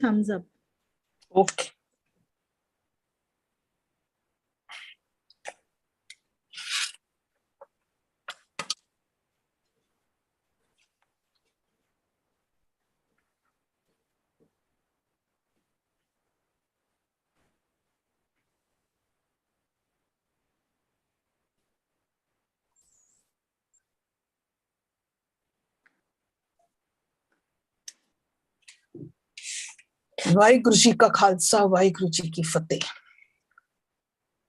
Thumbs up. Okay. Waheguru ji का खालसा वाहिगुरु जी की फतेह.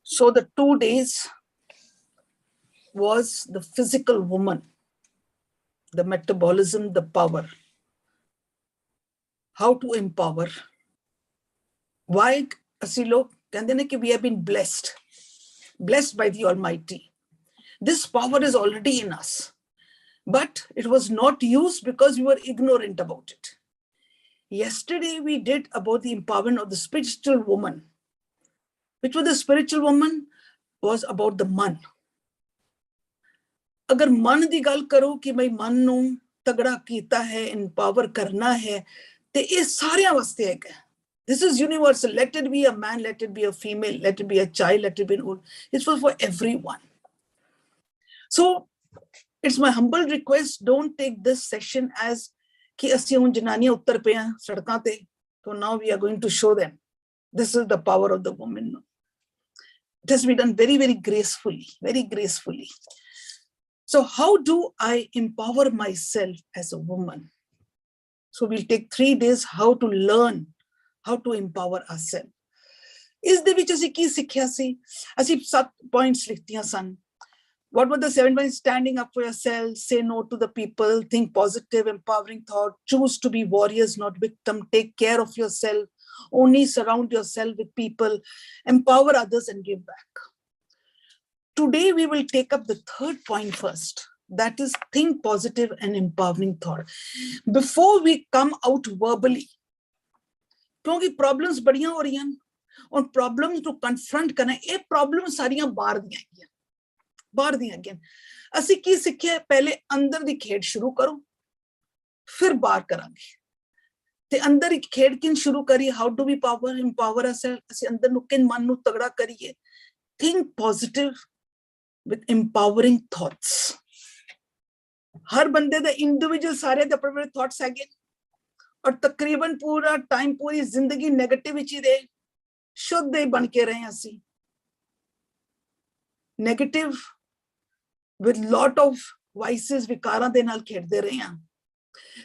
So the 2 days was the physical woman, the metabolism, the power, how to empower. Why ਅਸੀਂ ਲੋਗ ਕਹਿੰਦੇ ਨੇ ਕਿ we have been blessed by the Almighty. This power is already in us, but it was not used because we were ignorant about it. Yesterday we did about the empowerment of the spiritual woman. Which was the spiritual woman was about the man. अगर मन ਦੀ ਗੱਲ ਕਰੋ ਕਿ ਮੈਂ ਮਨ ਨੂੰ ਤਗੜਾ ਕੀਤਾ ਹੈ, empower ਕਰਨਾ ਹੈ, ਤੇ ਇਹ ਸਾਰਿਆਂ ਵਾਸਤੇ ਹੈਗਾ. This is universal. Let it be a man, let it be a female, let it be a child, let it be an old. It's for everyone. So it's my humble request, don't take this session as कि ਅਸੀਂ ਹੁਣ ਜਨਾਨੀਆਂ ਉੱਤਰ ਪਏ ਆ ਸੜਕਾਂ ਤੇ. So now we are going to show them. This is the power of the woman. It has been done very, very gracefully, very gracefully. So how do I empower myself as a woman? So we'll take 3 days how to learn how to empower ourselves. ਇਸ ਦੇ ਵਿੱਚ ਅਸੀਂ ਕੀ ਸਿੱਖਿਆ ਸੀ? ਅਸੀਂ 7 points ਲਿਖਤੀਆਂ ਸਨ. What were the 7 points? Standing up for yourself, say no to the people, think positive, empowering thought, choose to be warriors, not victim, take care of yourself, only surround yourself with people, empower others and give back. Today we will take up the 3rd point first. That is think positive and empowering thought. Before we come out verbally, क्योंकि problems बड़ियां हो रही हैं और problems को confront करना, ये problem सारियां बाहर दी हैं. ਅਸੀਂ ਕੀ ਸਿੱਖਿਆ? ਪਹਿਲੇ ਅੰਦਰ ਦੀ ਖੇਡ ਸ਼ੁਰੂ ਕਰੋ, ਫਿਰ ਬਾਹਰ ਕਰਾਂਗੇ. ਤੇ ਅੰਦਰ ਇੱਕ ਖੇਡ ਕਿਨ ਸ਼ੁਰੂ ਕਰੀ? How do we empower ourselves? ਅਸੀਂ ਅੰਦਰ ਨੂੰ ਕਿਨ ਮਨ ਨੂੰ ਤਗੜਾ ਕਰੀਏ? think positive with empowering thoughts. ਹਰ ਬੰਦੇ ਦਾ ਇੰਡੀਵਿਜੂਅਲ ਸਾਰੇ ਦੇ ਆਪਣੇ ਥਾਟਸ ਹੈਗੇ, ਔਰ ਤਕਰੀਬਨ ਪੂਰਾ ਟਾਈਮ ਪੂਰੀ ਜ਼ਿੰਦਗੀ ਨੈਗੇਟਿਵ ਵਿੱਚ ਹੀ ਰਹੇ, ਸ਼ੁੱਧ ਹੀ ਬਣ ਕੇ ਰਹੇ ਅਸੀਂ. Negative with lot of vices, ਵਿਕਾਰਾਂ ਦੇ ਨਾਲ ਖੇਡਦੇ ਰਹੇ ਹਾਂ.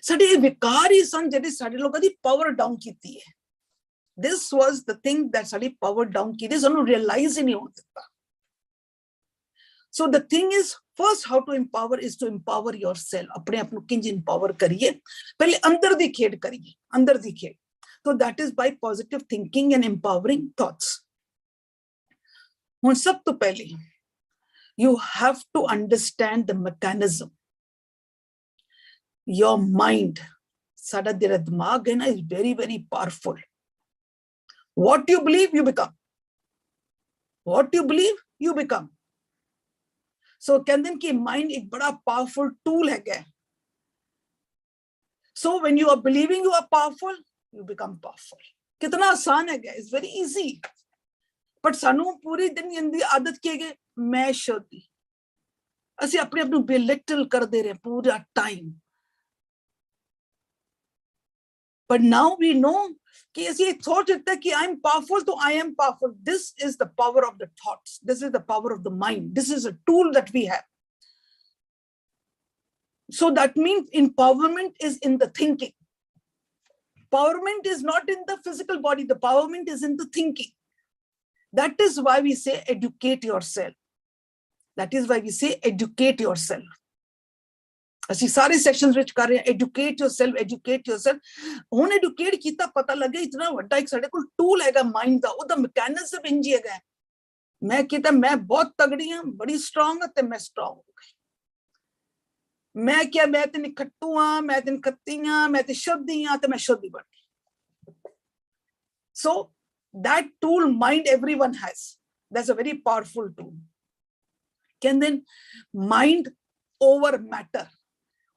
ਸਾਡੇ ਵਿਕਾਰ ਹੀ ਸਨ ਜਿਹੜੇ ਸਾਡੇ ਲੋਕਾਂ ਦੀ ਪਾਵਰ ਡਾਊਨ ਕੀਤੀ ਹੈ. This was the thing that ਸਾਡੀ ਪਾਵਰ ਡਾਊਨ ਕੀਤੀ, ਸਾਨੂੰ ਰਿਅਲਾਈਜ਼ ਹੀ ਨਹੀਂ ਹੋਣ ਦਿੱਤਾ. So the thing is, first how to empower is to empower yourself. ਆਪਣੇ ਆਪ ਨੂੰ ਕਿੰਜ empower ਕਰੀਏ? ਪਹਿਲੇ ਅੰਦਰ ਦੀ ਖੇਡ ਕਰੀਏ, ਅੰਦਰ ਦੀ ਖੇਡ. So that is by positive thinking and empowering thoughts. ਹੁਣ ਸਭ ਤੋਂ ਪਹਿਲੇ you have to understand the mechanism. Your mind, sada dera dimag hai na, is very, very powerful. What you believe, you become. What you believe, you become. So कहते हैं कि mind एक बड़ा powerful tool है. So when you are believing you are powerful, you become powerful. कितना आसान है? It's very easy. But सानू पूरी दिन की आदत की है मैं शुद्ध, ਅਸੀਂ ਆਪਣੇ ਆਪ ਨੂੰ ਬੇਲਿਟਲ ਕਰਦੇ ਰਹੇ ਪੂਰਾ time. But now we know कि ਅਸੀਂ सोच सकते हैं कि I am powerful, तो I am powerful. This is the power of the thoughts. This is the power of the mind. This is a tool that we have. So that means empowerment is in the thinking. Empowerment is not in the physical body. The empowerment is in the thinking. That is why we say educate yourself. That is why we say educate yourself. ਅਸੀਂ ਸਾਰੇ sections ਵਿੱਚ ਕਰ ਰਹੇ ਹਾਂ educate yourself. ਹੁਣ educate ਕੀਤਾ ਪਤਾ ਲੱਗੇ ਇਤਨਾ ਵੱਡਾ ਇੱਕ ਸਾਡੇ ਕੋਲ ਟੂਲ ਹੈਗਾ ਮਾਈਂਡ ਦਾ, ਉਹਦਾ ਮੈਕੈਨਿਜ਼ਮ ਇੰਜ ਹੈਗਾ. ਮੈਂ ਕੀਤਾ ਮੈਂ ਬਹੁਤ ਤਗੜੀ ਹਾਂ, ਬੜੀ ਸਟਰੋਂਗ ਹਾਂ, ਤੇ ਮੈਂ ਸਟਰੋਂਗ ਹੋ ਗਈ. ਮੈਂ ਕਿਹਾ ਮੈਂ ਤੇ ਨਿਖੱਟੂ ਹਾਂ, ਮੈਂ ਤੇ ਨਿਖੱਤੀ ਹਾਂ, ਮੈਂ ਤੇ ਸ਼ੁੱਧੀ ਹਾਂ, ਤੇ ਮੈਂ ਸ਼ੁੱਧੀ ਬਣ ਗਈ. So that tool mind everyone has. That's a very powerful tool. Can then mind over matter.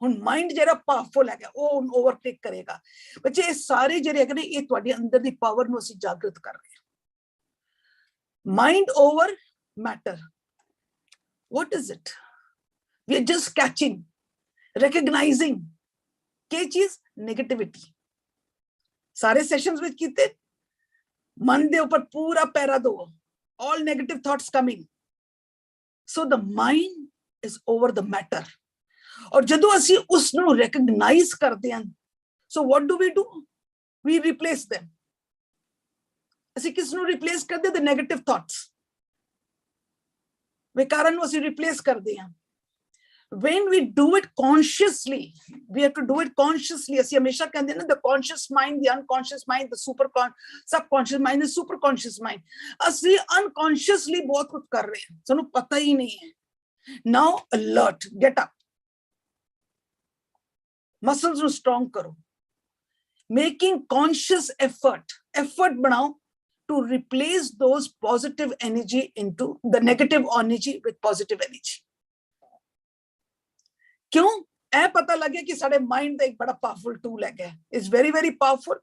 ਹੁਣ ਮਾਈਂਡ ਜਿਹੜਾ ਪਾਵਰਫੁਲ ਹੈਗਾ ਉਹ ਓਵਰਟੇਕ ਕਰੇਗਾ। ਬੱਚੇ ਇਹ ਸਾਰੇ ਜਿਹੜੇ ਹੈਗੇ ਨੇ ਇਹ ਤੁਹਾਡੇ ਅੰਦਰ ਦੀ ਪਾਵਰ ਨੂੰ ਅਸੀਂ ਜਾਗਰਤ ਕਰ ਰਹੇ ਹਾਂ। Mind over matter, what is it? We are just catching, recognizing ਕੀ ਚੀਜ਼, ਨੈਗੇਟਿਵਿਟੀ। ਸਾਰੇ ਸੈਸ਼ਨਸ ਵਿੱਚ ਕੀਤੇ, ਮਨ ਦੇ ਉੱਪਰ ਪੂਰਾ ਪੈਰਾ ਦੋ, all negative thoughts coming, so the mind is over the matter। ਔਰ ਜਦੋਂ ਅਸੀਂ ਉਸ ਨੂੰ ਰੈਕਗਨਾਈਜ਼ ਕਰਦੇ ਹਾਂ, so what do? We replace them। ਅਸੀਂ ਕਿਸ ਨੂੰ ਰਿਪਲੇਸ ਕਰਦੇ? the negative thoughts, ਵਿਕਾਰਾਂ ਨੂੰ ਅਸੀਂ ਰਿਪਲੇਸ ਕਰਦੇ ਹਾਂ। when we do it consciously, we have to do it consciously। ਅਸੀਂ ਹਮੇਸ਼ਾ ਕਹਿੰਦੇ ਨਾ, the conscious mind, the unconscious mind, the subconscious mind, the superconscious mind। ਅਸੀਂ unconsciously ਬਹੁਤ ਕੁਝ ਕਰ ਰਹੇ ਹਾਂ, ਸਾਨੂੰ ਪਤਾ ਹੀ ਨਹੀਂ ਹੈ। now alert, get up, muscles ਨੂੰ strong ਕਰੋ, making conscious effort ਬਣਾਓ to replace those positive energy into the negative energy with positive energy। क्यों? ਇਹ ਪਤਾ ਲੱਗੇ ਕਿ ਸਾਡੇ ਮਾਈਂਡ ਦਾ ਇੱਕ ਬੜਾ ਪਾਵਰਫੁਲ ਟੂਲ ਹੈਗਾ, it's very very powerful।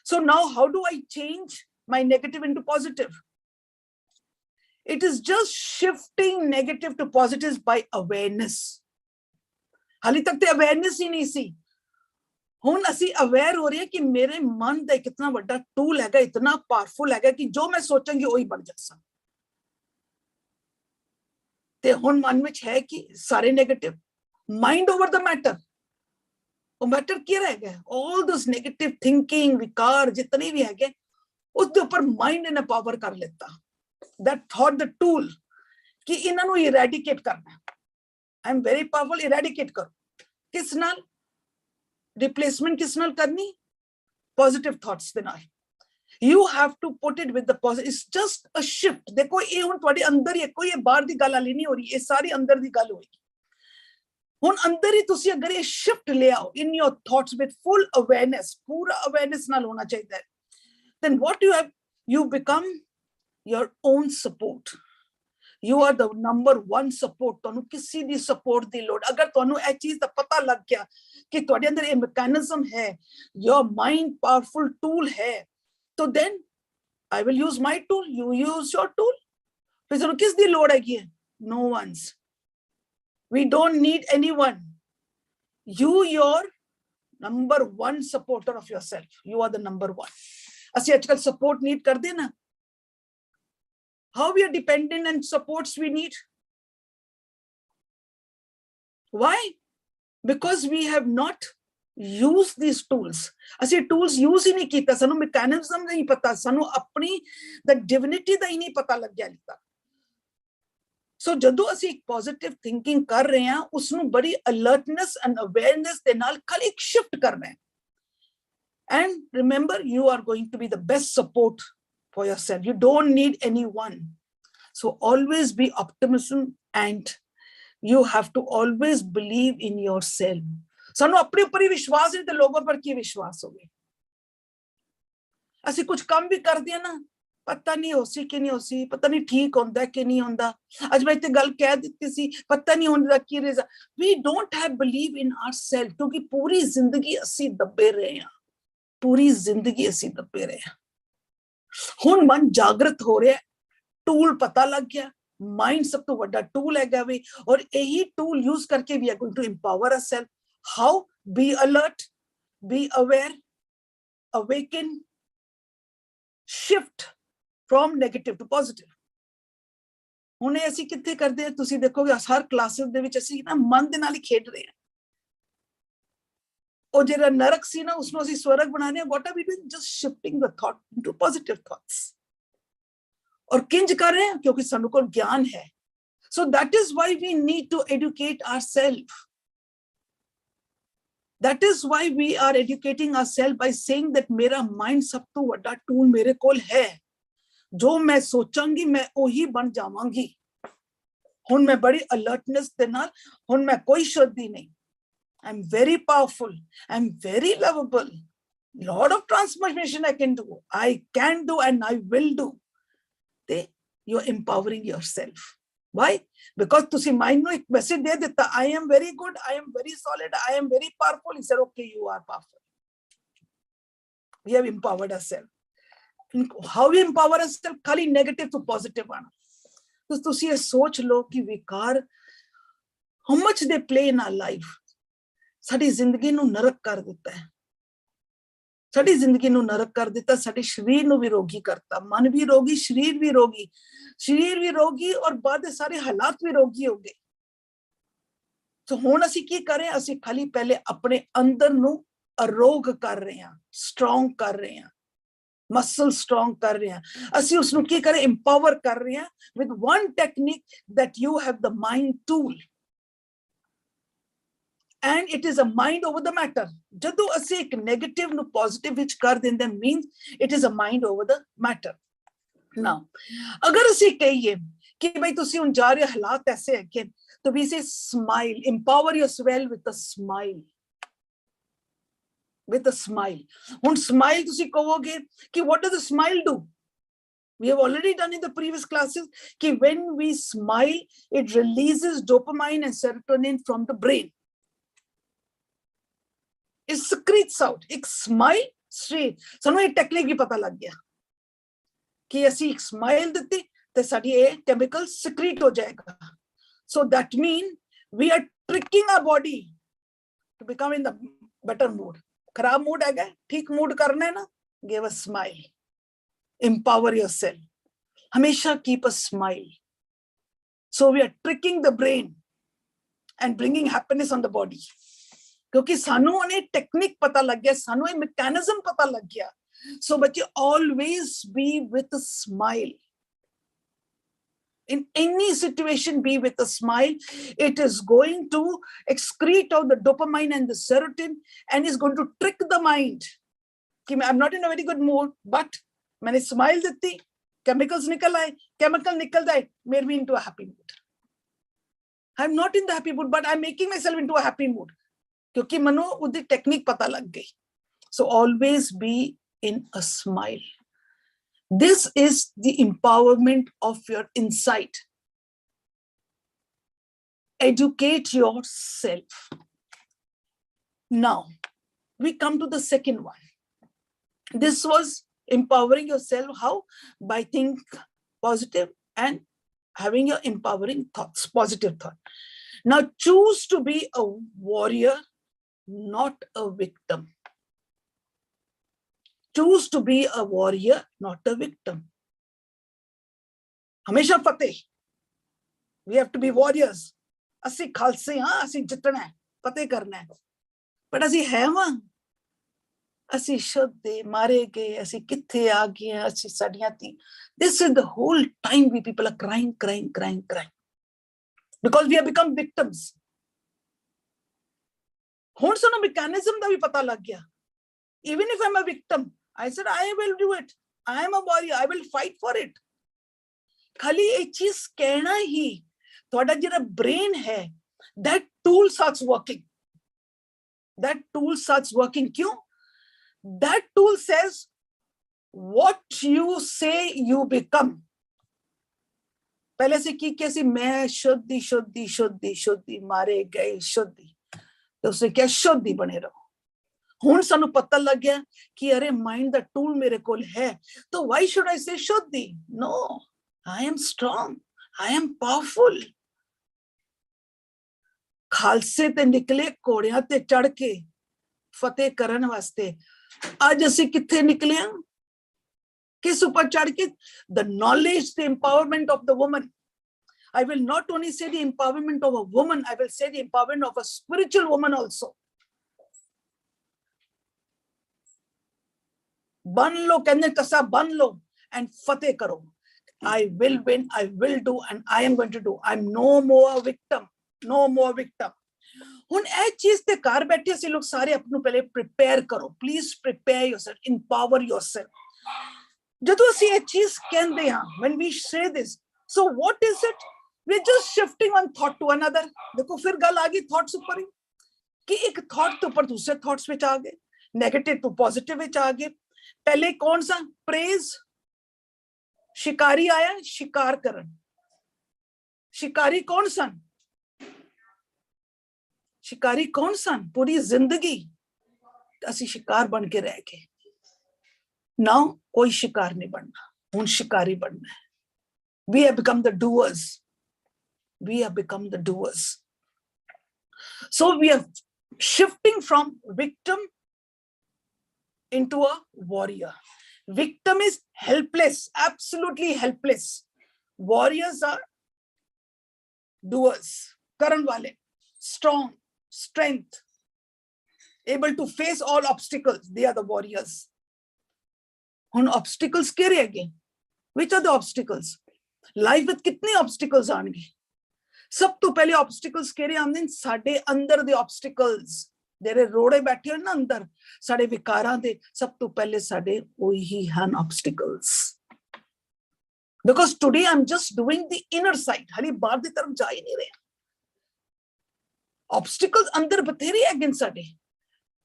so now how do I change my negative into positive? it is just shifting negative to positive by awareness। ਹਾਲੇ ਤੱਕ ਤੇ ਅਵੇਅਰਨੈਸ ਹੀ ਨਹੀਂ ਸੀ, ਹੁਣ ਅਸੀਂ ਅਵੇਅਰ ਹੋ ਰਹੇ ਹਾਂ ਕਿ ਮੇਰੇ ਮਨ ਦਾ ਕਿੰਨਾ ਵੱਡਾ ਟੂਲ ਹੈਗਾ, ਇਤਨਾ ਪਾਵਰਫੁਲ ਹੈਗਾ ਕਿ ਜੋ ਮੈਂ ਸੋਚਾਂਗੀ ਉਹੀ ਬਣ ਜਾਸਾ। ਤੇ ਹੁਣ ਮਨ ਵਿੱਚ ਹੈ ਕਿ ਸਾਰੇ ਨੈਗੇਟਿਵ, ਮਾਈਂਡ ਓਵਰ ਦਾ ਮੈਟਰ। ਉਹ ਮੈਟਰ ਕੀ ਰਹੇਗਾ? ਆਲ ਦੋਸ ਨੈਗੇਟਿਵ ਥਿੰਕਿੰਗ, ਵਿਕਾਰ ਜਿਤਨੇ ਵੀ ਹੈਗੇ, ਉਸ ਦੇ ਉੱਪਰ ਮਾਈਂਡ ਨੇ ਪਾਵਰ ਕਰ ਲਿੱਤਾ। that thought the tool ਕਿ ਇਹਨਾਂ ਨੂੰ ਇਰੈਡੀਕੇਟ ਕਰਨਾ। I am very powerful, eradicate ਕਰੋ। ਕਿਸ ਨਾਲ? ਰਿਪਲੇਸਮੈਂਟ ਕਿਸ ਨਾਲ ਕਰਨੀ? positive thoughts ਦੇ ਨਾਲ। you have to put it with the positive, it's just a shift। ਦੇਖੋ ਇਹ ਹੁਣ ਤੁਹਾਡੇ ਅੰਦਰ ਹੀ ਹੈ, ਕੋਈ ਇਹ ਬਾਹਰ ਦੀ ਗੱਲ ਹਾਲੇ ਨਹੀਂ ਹੋ ਰਹੀ, ਇਹ ਸਾਰੀ ਅੰਦਰ ਦੀ ਗੱਲ ਹੋਏਗੀ। ਹੁਣ ਅੰਦਰ ਹੀ ਤੁਸੀਂ ਅਗਰ ਇਹ ਸ਼ਿਫਟ ਲਿਆਓ in your thoughts with full awareness, ਪੂਰਾ awareness ਨਾਲ ਹੋਣਾ ਚਾਹੀਦਾ ਹੈ, then what you have, you become your own support। you are the number one support। ਤੁਹਾਨੂੰ ਕਿਸੇ ਦੀ ਸਪੋਰਟ ਦੀ ਲੋੜ, ਅਗਰ ਤੁਹਾਨੂੰ ਇਹ ਚੀਜ਼ ਦਾ ਪਤਾ ਲੱਗ ਗਿਆ ਕਿ ਤੁਹਾਡੇ ਅੰਦਰ ਇਹ ਮੈਕੈਨਿਜ਼ਮ ਹੈ, your mind powerful tool ਹੈ, so then I will use my tool, you use your tool। ਫਿਰ ਤੁਹਾਨੂੰ ਕਿਸ ਦੀ ਲੋੜ ਹੈਗੀ ਹੈ? no one's। we don't need anyone। you your number one supporter of yourself, you are the number one। ਅਸੀਂ ਅੱਜਕੱਲ support need ਕਰਦੇ ਨਾ, how we are dependent and supports we need? why? because we have not used these tools। ਅਸੀਂ tools use ਹੀ ਨਹੀਂ ਕੀਤਾ, ਸਾਨੂੰ mechanism ਨਹੀਂ ਪਤਾ, ਸਾਨੂੰ ਆਪਣੀ the divinity ਦਾ ਹੀ ਨਹੀਂ ਪਤਾ ਲੱਗਿਆ ਹਾਲੇ ਤੱਕ। ਸੋ ਜਦੋਂ ਅਸੀਂ ਇੱਕ ਪੋਜ਼ਿਟਿਵ ਥਿੰਕਿੰਗ ਕਰ ਰਹੇ ਹਾਂ, ਉਸ ਨੂੰ ਬੜੀ ਅਲਰਟਨੈਸ ਐਂਡ ਅਵੇਅਰਨੈਸ ਦੇ ਨਾਲ ਖਾਲੀ ਇੱਕ ਸ਼ਿਫਟ ਕਰਨਾ ਹੈ। And remember, you are going to be the best support for yourself। You don't need anyone। So always be optimism and you have to always believe in yourself। ਸਾਨੂੰ ਆਪਣੇ ਉੱਪਰ ਹੀ ਵਿਸ਼ਵਾਸ ਨਹੀਂ ਤੇ ਲੋਕਾਂ ਪਰ ਕੀ ਵਿਸ਼ਵਾਸ ਹੋਵੇ? ਅਸੀਂ ਕੁਝ ਕੰਮ ਵੀ ਕਰਦੇ ਹਾਂ ਨਾ, ਪਤਾ ਨਹੀਂ ਹੋ ਸੀ ਕਿ ਨਹੀਂ ਹੋ ਸੀ, ਪਤਾ ਨਹੀਂ ਠੀਕ ਹੁੰਦਾ ਕਿ ਨਹੀਂ ਹੁੰਦਾ। ਅੱਜ ਮੈਂ ਇੱਥੇ ਗੱਲ ਕਹਿ ਦਿੱਤੀ ਸੀ, ਪਤਾ ਨਹੀਂ ਹੁੰਦਾ ਕੀ result. We don't have believe in ourselves ਕਿਉਂਕਿ ਪੂਰੀ ਜ਼ਿੰਦਗੀ ਅਸੀਂ ਦੱਬੇ ਰਹੇ ਹਾਂ, ਪੂਰੀ ਜ਼ਿੰਦਗੀ ਅਸੀਂ ਦੱਬੇ ਰਹੇ ਹਾਂ। ਹੁਣ ਮਨ ਜਾਗਰਤ ਹੋ ਰਿਹਾ, ਟੂਲ ਪਤਾ ਲੱਗ ਗਿਆ, ਮਾਈਂਡ ਸਭ ਤੋਂ ਵੱਡਾ ਟੂਲ ਹੈਗਾ ਵੇ, ਔਰ ਇਹੀ ਟੂਲ ਯੂਜ਼ ਕਰਕੇ we are going to empower ourselves. How? Be alert, be aware, awaken, shift from negative to positive। ਹੁਣ ਇਹ ਅਸੀਂ ਕਿੱਥੇ ਕਰਦੇ ਹਾਂ? ਤੁਸੀਂ ਦੇਖੋਗੇ ਹਰ ਕਲਾਸਿਸ ਦੇ ਵਿੱਚ ਅਸੀਂ ਨਾ ਮਨ ਦੇ ਨਾਲ ਹੀ ਖੇਡ ਰਹੇ ਹਾਂ। ਉਹ ਜਿਹੜਾ ਨਰਕ ਸੀ ਨਾ, ਉਸਨੂੰ ਅਸੀਂ ਸਵਰਗ ਬਣਾ ਰਹੇ ਹਾਂ। what are we doing? just shifting the thought into positive thoughts। ਔਰ ਕਿੰਜ ਕਰ ਰਹੇ ਹਾਂ? ਕਿਉਂਕਿ ਸਾਨੂੰ ਕੋਲ ਗਿਆਨ ਹੈ। so that is why we need to educate ourselves। that is why we are educating ourselves by saying that ਮੇਰਾ ਮਾਈਂਡ ਸਭ ਤੋਂ ਵੱਡਾ ਟੂਲ ਮੇਰੇ ਕੋਲ ਹੈ। ਜੋ ਮੈਂ ਸੋਚਾਂਗੀ ਮੈਂ ਉਹੀ ਬਣ ਜਾਵਾਂਗੀ। ਹੁਣ ਮੈਂ ਬੜੀ ਅਲਰਟਨੈਸ ਦੇ ਨਾਲ, ਹੁਣ ਮੈਂ ਕੋਈ ਸ਼ਰਦੀ ਨਹੀਂ। I'm very powerful, I'm very lovable, lot of transformation I can do, I can do and I will do। You're empowering yourself। Why? Because तुसी mind ਨੂੰ एक message दे देता, I am very good, I am very solid, I am very powerful. He said, okay, you are powerful. We have empowered ourselves. How we empower ourselves? खाली negative to positive आना. तो तुसी ये सोच लो कि विकार how much they play in our life. साडी जिंदगी ਨੂੰ नरक कर देता है. साडी जिंदगी ਨੂੰ नरक कर देता, साडे शरीर ਨੂੰ भी रोगी करता, मन भी रोगी, शरीर भी रोगी, और बाद सारे हालात भी रोगी हो गए. तो हुण असी की करें? असी खाली पहले अपने अंदर ਨੂੰ अरोग कर रहे हैं, स्ट्रॉन्ग कर रहे हैं, मसल स्ट्रॉन्ग कर रहे हैं. असी उसਨੂੰ की करें? एम्पावर कर रहे हैं with one technique that you have the mind tool. And it is a mind over the matter. ਜਦੋਂ ਅਸੀਂ ਇੱਕ negative ਨੂੰ positive ਵਿੱਚ ਕਰ ਦਿੰਦੇ means it is a mind over the matter. Now, अगर ਅਸੀਂ कहिए कि भाई ਤੁਸੀਂ ਹੁਣ ਜਾ ਰਹੇ ਹਾਲਾਤ ऐसे है कि तो we say smile, empower yourself with a smile. With a smile. ਹੁਣ smile ਤੁਸੀਂ ਕਹੋਗੇ कि what does a smile do? We have already done in the previous classes कि when we smile, it releases dopamine and serotonin from the brain. It secretes out. एक smile straight. ਸਾਨੂੰ ਇਹ technique भी पता लग गया कि ਅਸੀਂ एक smile ਦਿੱਤੀ ਤੇ ਸਾਡੀ ਇਹ chemical secrete ਹੋ ਜਾਏਗਾ. So that means we are tricking our body to become in the better mood. खराब mood है, ठीक mood करना है ना, give a smile. Empower yourself. हमेशा keep a smile. So we are tricking the brain and bringing happiness on the body. क्योंकि सानू उन्हें टेक्निक पता लग गया, सानू ये मैकेनिज्म पता लग गया. So बच्चे always be with a smile. In any situation, be with a smile. It is going to excrete out the dopamine and the serotonin and is going to trick the mind. कि I'm not in a very good mood, but मैंने smile देती, chemicals निकल आए, chemical निकल जाए, made me into a happy mood. I'm not in the happy mood, but I'm making myself into a happy mood. क्योंकि मनो उदी technique पता लग गई. So always be in a smile. This is the empowerment of your insight. Educate yourself. Now, we come to the second one. This was empowering yourself. How? By think positive and having your empowering thoughts, positive thought. Now, choose to be a warrior, not a victim. Choose to be a warrior, not a victim. हमेशा फतेह. We have to be warriors. ਅਸੀਂ ਖਾਲਸੇ ਹਾਂ, ਅਸੀਂ ਜਿੱਤਣਾ ਹੈ, ਫਤਿਹ ਕਰਨਾ ਹੈ. ਪਰ ਅਸੀਂ ਹੈ ਵਾਂ, ਅਸੀਂ ਸ਼ੁੱਧੇ ਮਾਰੇ ਗਏ, ਅਸੀਂ ਕਿੱਥੇ ਆ ਗਏ, ਅਸੀਂ ਸਾਡੀਆਂ ਧੀ. This is the whole time we people are crying. Because we have become victims. ਹੁਣ ਸਾਨੂੰ mechanism ਦਾ ਵੀ ਪਤਾ ਲੱਗ ਗਿਆ. Even if I'm a victim, I said, I will do it. I am a warrior. I will fight for it. खाली एक चीज कहना ही, ਤੁਹਾਡਾ ਜਿਹੜਾ brain ਹੈ, that tool starts working. That tool starts working. क्यों? That tool says, what you say, you become. पहले से की कैसी, मैं शुद्धि मारे गए शुद्धि, तो उससे क्या शुद्धि बने रहो. ਹੁਣ ਸਾਨੂੰ ਪਤਾ ਲੱਗ ਗਿਆ ਕਿ ਅਰੇ ਮਾਈਂਡ ਦਾ ਟੂਲ ਮੇਰੇ ਕੋਲ ਹੈ, तो why should I say शुद्धि? No, I am strong, I am powerful. ਖਾਲਸੇ ਤੇ ਨਿਕਲੇ ਘੋੜਿਆਂ ਤੇ ਚੜ ਕੇ ਫਤਿਹ ਕਰਨ ਵਾਸਤੇ. ਅੱਜ ਅਸੀਂ ਕਿੱਥੇ ਨਿਕਲੇ ਹਾਂ? ਕਿਸ ਉੱਪਰ ਚੜ ਕੇ? The knowledge, the empowerment of the woman. I will not only say the empowerment of a woman, I will say the empowerment of a spiritual woman also. बन लो, कहने कसा बन लो and फतेह करो. I will win, I will do, and I am going to do. I'm no more a victim. No more victim. ਹੁਣ ਇਹ ਚੀਜ਼ ਤੇ ਘਰ ਬੈਠੇ ਅਸੀਂ ਲੋਕ ਸਾਰੇ ਆਪ ਨੂੰ ਪਹਿਲੇ prepare ਕਰੋ. Please prepare yourself, empower yourself. ਜਦੋਂ ਅਸੀਂ ਇਹ ਚੀਜ਼ ਕਹਿੰਦੇ ਹਾਂ, when we say this, so what is it? We're just shifting one thought to another. देखो फिर गल आ गई thoughts ऊपर ही, कि एक thought तो ऊपर दूसरे thoughts ਵਿੱਚ आ गए, negative to positive ਵਿੱਚ आ गए. पहले कौन सा? praise. शिकारी आया शिकार करन, शिकारी कौन सन? शिकारी कौन सन? पूरी जिंदगी असी शिकार बन के रह गए। नाउ कोई शिकार नहीं बनना, हुन शिकारी बनना है। We have become the doers. We have become the doers. So we are shifting from victim into a warrior. Victim is helpless, absolutely helpless. Warriors are doers, karan wale, strong, strength, able to face all obstacles. They are the warriors. On obstacles ke rehge? Which are the obstacles? Life with kitne obstacles aange? सब तो पहले obstacles केरे आंदे ने साडे अंदर दे obstacles जेरे रोड़े बैठे हो ना अंदर साडे विकारां दे सब तो पहले साडे ओही हन obstacles because today I am just doing the inner side हाली बाहर दी तरफ जा ही नहीं रहे ऑब्स्टिकल्स अंदर बथेरे है गिन साडे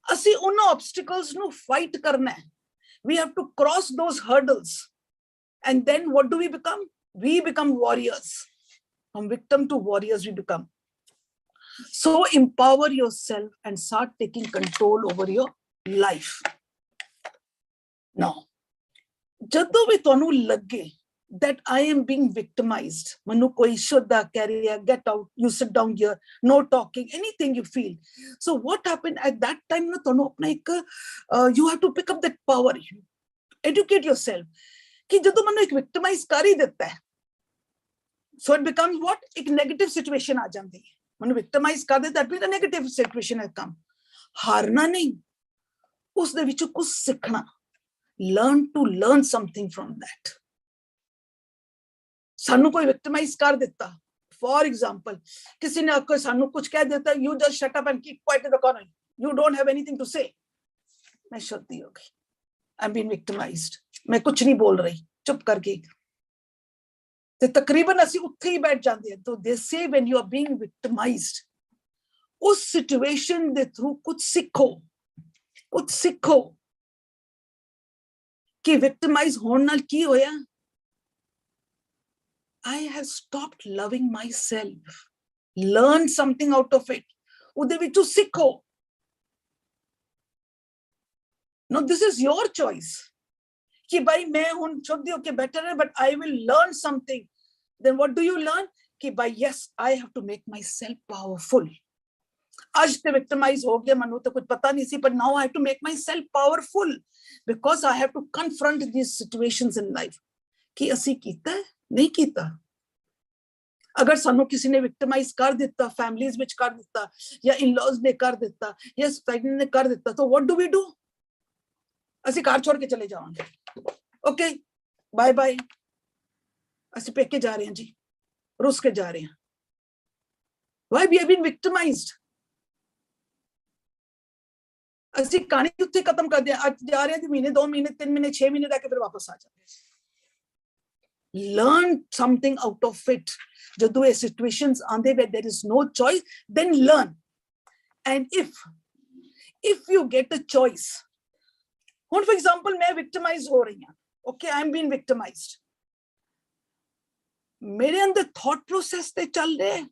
ਅਸੀਂ ਉਹਨਾਂ ऑब्स्टिकल्स ਨੂੰ फाइट करना है we have to cross those hurdles and then what do we become warriors. From victim to warriors we become. So empower yourself and start taking control over your life. Now, ਜਦੋਂ ਵੀ ਤੁਹਾਨੂੰ ਲੱਗੇ that I am being victimized, manu koi shuddha kariya, get out, you sit down here, no talking, anything you feel. So what happened at that time? Na ਤੁਹਾਨੂੰ ਆਪਣਾ ਇੱਕ you have to pick up that power, educate yourself ਕਿ ਜਦੋਂ ਮੈਨੂੰ ਇੱਕ victimize ਕਰ ਹੀ ਦਿੱਤਾ ਹੈ so it becomes what? एक negative situation आ जाती है मैंने victimize कर दिया that means a negative situation has come. हारना नहीं उस दे विचों कुछ सीखना learn to learn something from that. सानू कोई victimize कर देता for example किसी ने आपको सानू कुछ कह देता you just shut up and keep quiet in the corner, you don't have anything to say. मैं शर्ती हो गई, I'm being victimized, मैं कुछ नहीं बोल रही, चुप करके ਤੇ ਤਕਰੀਬਨ ਅਸੀਂ ਉੱਥੇ ਹੀ ਬੈਠ ਜਾਂਦੇ ਹਾਂ। तो they say when you are being victimized ਉਸ ਸਿਚੁਏਸ਼ਨ ਦੇ ਥਰੂ ਕੁਝ ਸਿੱਖੋ ਕਿ ਵਿਕਟਮਾਈਜ਼ ਹੋਣ ਨਾਲ ਕੀ ਹੋਇਆ। I have stopped loving myself. Learn something out of it. ਉਹਦੇ ਵਿੱਚੋਂ ਸਿੱਖੋ। No, this is your choice. कि भाई मैं हुन शुद्ध होके बेटर है but I will learn something. Then what do you learn? कि भाई yes, I have to make myself powerful. आज ते victimize हो गया मनु तो कुछ पता नहीं सी but now I have to make myself powerful because I have to confront these situations in life. कि असी कीता है नहीं कीता। अगर सानू किसी ने victimize कर दिता, families विच कर दिता या in-laws ने कर दिता या society ने कर दिता तो what do we do? ਅਸੀਂ ਕਾਰ छोड़ के चले जाएंगे, ओके बाय बाय, ਅਸੀਂ पेके जा रहे हैं जी, रुस के जा रहे हैं। Why we have been victimized? ਅਸੀਂ कहानी ਉੱਥੇ खत्म कर दिया, आज जा रहे हैं महीने 2 महीने 3 महीने 6 महीने रह के फिर वापस आ जाते। Learn something out of it. ਜਦੋਂ ਇਹ situations आंदे where there is no choice, then learn. And if you get a choice, ਹੁਣ for example मैं victimized ਹੋ ਰਹੀ ਹਾਂ, okay, I am being victimized, ਮੇਰੇ ਅੰਦਰ thought process ਤੇ ਚੱਲ ਰਿਹਾ,